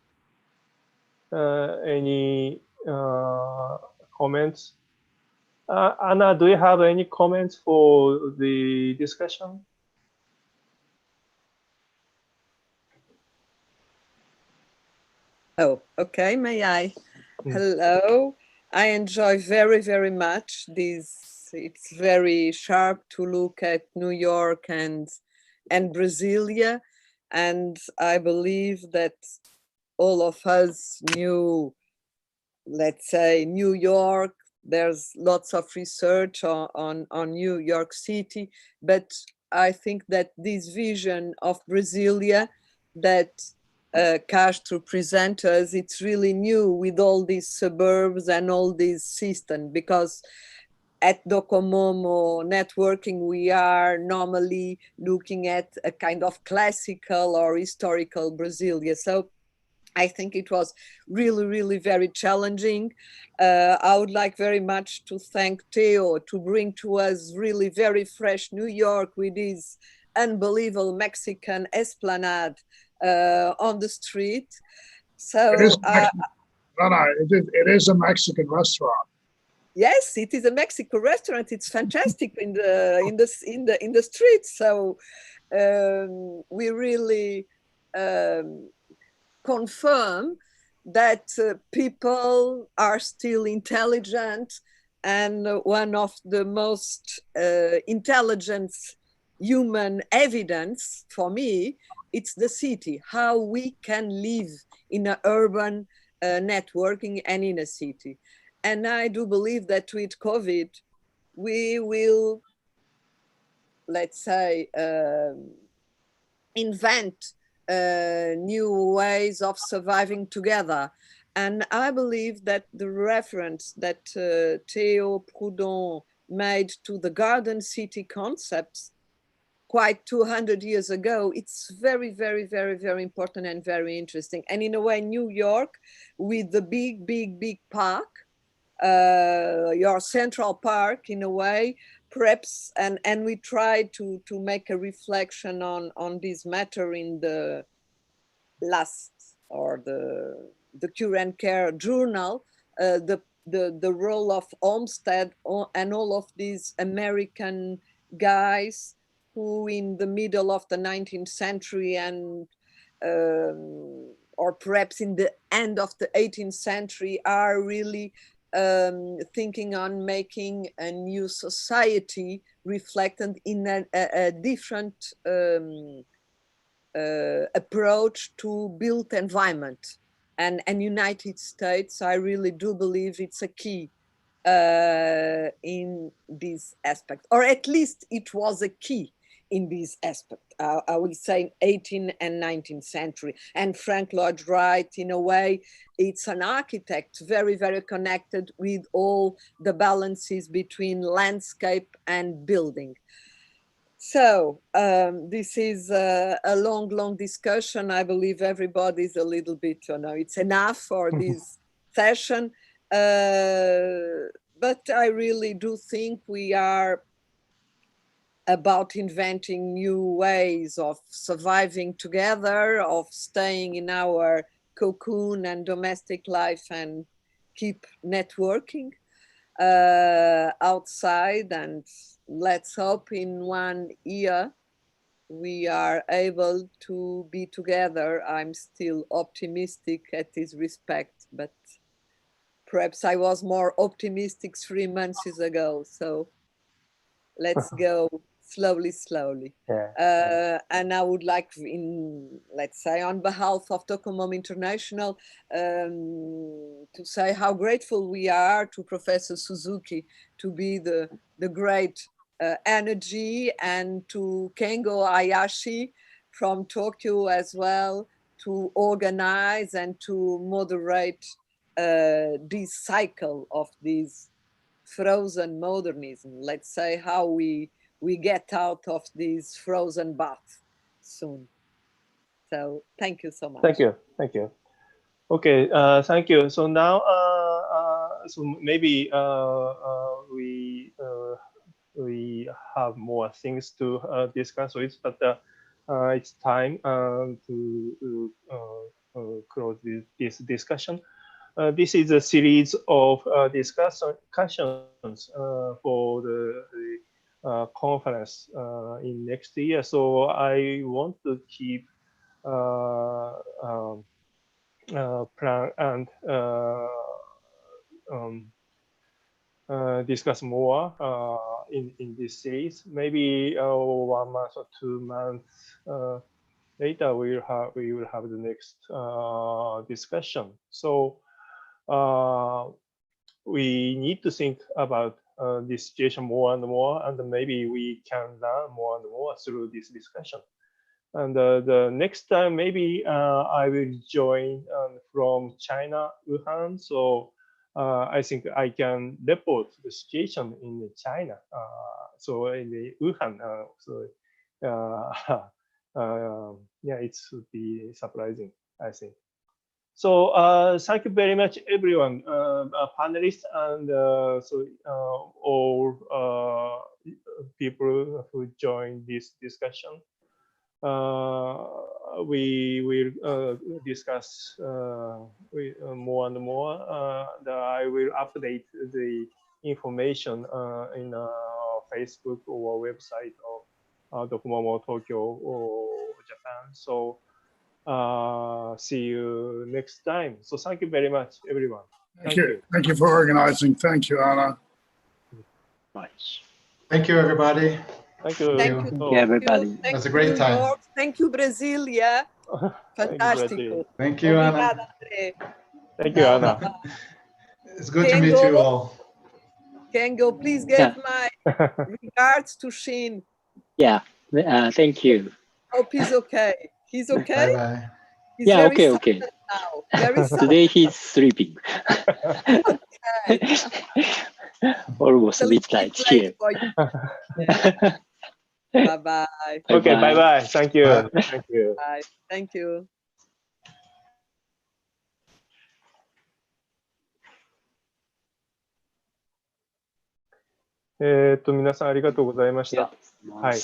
A: Any comments? Anna, do you have any comments for the discussion?
E: Oh, okay. May I? Hello. I enjoy very, very much this. It's very sharp to look at New York and Brasilia, and I believe that all of us knew, let's say, New York. There's lots of research on New York City, but I think that this vision of Brasilia that Castro present us, it's really new with all these suburbs and all these systems, because at Docomomo networking, we are normally looking at a kind of classical or historical Brasilia. So I think it was really, really very challenging. I would like very much to thank Theo to bring to us really very fresh New York with his unbelievable Mexican esplanade on the street. So
B: it is a Mexican restaurant.
E: Yes, it is a Mexican restaurant. It's fantastic in the streets. So we really confirm that people are still intelligent, and one of the most intelligent human evidence for me, it's the city, how we can live in an urban networking and in a city. And I do believe that with COVID, we will, let's say, invent new ways of surviving together. And I believe that the reference that Theo Proudhon made to the garden city concepts quite 200 years ago, it's very, very, very, very important and very interesting. And in a way, New York, with the big, big, big park, your Central Park, in a way, perhaps, and we try to make a reflection on this matter in the last, or the Current Care journal, the role of Olmsted and all of these American guys who in the middle of the 19th century and or perhaps in the end of the 18th century are really thinking on making a new society reflected in a different approach to built environment. And United States, I really do believe it's a key in this aspect, or at least it was a key in this aspect. I would say 18th and 19th century. And Frank Lloyd Wright, in a way, it's an architect, very, very connected with all the balances between landscape and building. So this is a long, long discussion. I believe everybody's a little bit, it's enough for this session. But I really do think we are about inventing new ways of surviving together, of staying in our cocoon and domestic life and keep networking outside. And let's hope in 1 year we are able to be together. I'm still optimistic at this respect, but perhaps I was more optimistic 3 months ago. So let's go slowly, slowly. And I would like, let's say, on behalf of Docomomo International, to say how grateful we are to Professor Suzuki to be the great energy, and to Kengo Hayashi from Tokyo as well, to organize and to moderate this cycle of these frozen modernism. Let's say how we get out of this frozen bath soon. So thank you so much.
A: Thank you. Thank you. Okay. Thank you. So now, so maybe we have more things to discuss with, but it's time to close this discussion. This is a series of discussions for the conference in next year. So I want to keep plan and discuss more in this series. Maybe 1 month or 2 months later, we will have the next discussion. So we need to think about this situation more and more, and maybe we can learn more and more through this discussion. And the next time, maybe I will join from China, Wuhan. So I think I can report the situation in China. So in the Wuhan, yeah, it should be surprising, I think. So thank you very much, everyone, panelists, and all people who joined this discussion. We will discuss more and more. I will update the information in Facebook or website of Docomomo Tokyo or Japan. So see you next time. So thank you very much, everyone.
B: Thank you. Thank you for organizing. Thank you, Anna.
C: Much.
D: Thank you, everybody.
A: Thank you.
E: Thank you,
C: everybody.
D: It was a great time.
E: Thank you, Brasilia. Fantastico.
D: Thank you, Anna.
E: Obrigada, André.
A: Thank you, Anna.
D: It's good to meet you all.
E: Kengo, please give my regards to Shin.
C: Yeah, thank you.
E: Hope he's okay. He's okay?
D: Bye-bye.
E: He's
C: Yeah,
E: very
C: okay, okay.
E: silent now. Very silent.
C: Today he's sleeping.
E: Okay.
C: Almost
E: It's a little
C: midnight
E: bit
C: here.
E: late for you. Bye-bye.
A: Okay,
C: Bye-bye.
A: bye-bye. Thank you.
D: Bye.
A: Thank you.
E: Bye. Thank you.
A: 皆さんありがとうございました。はい。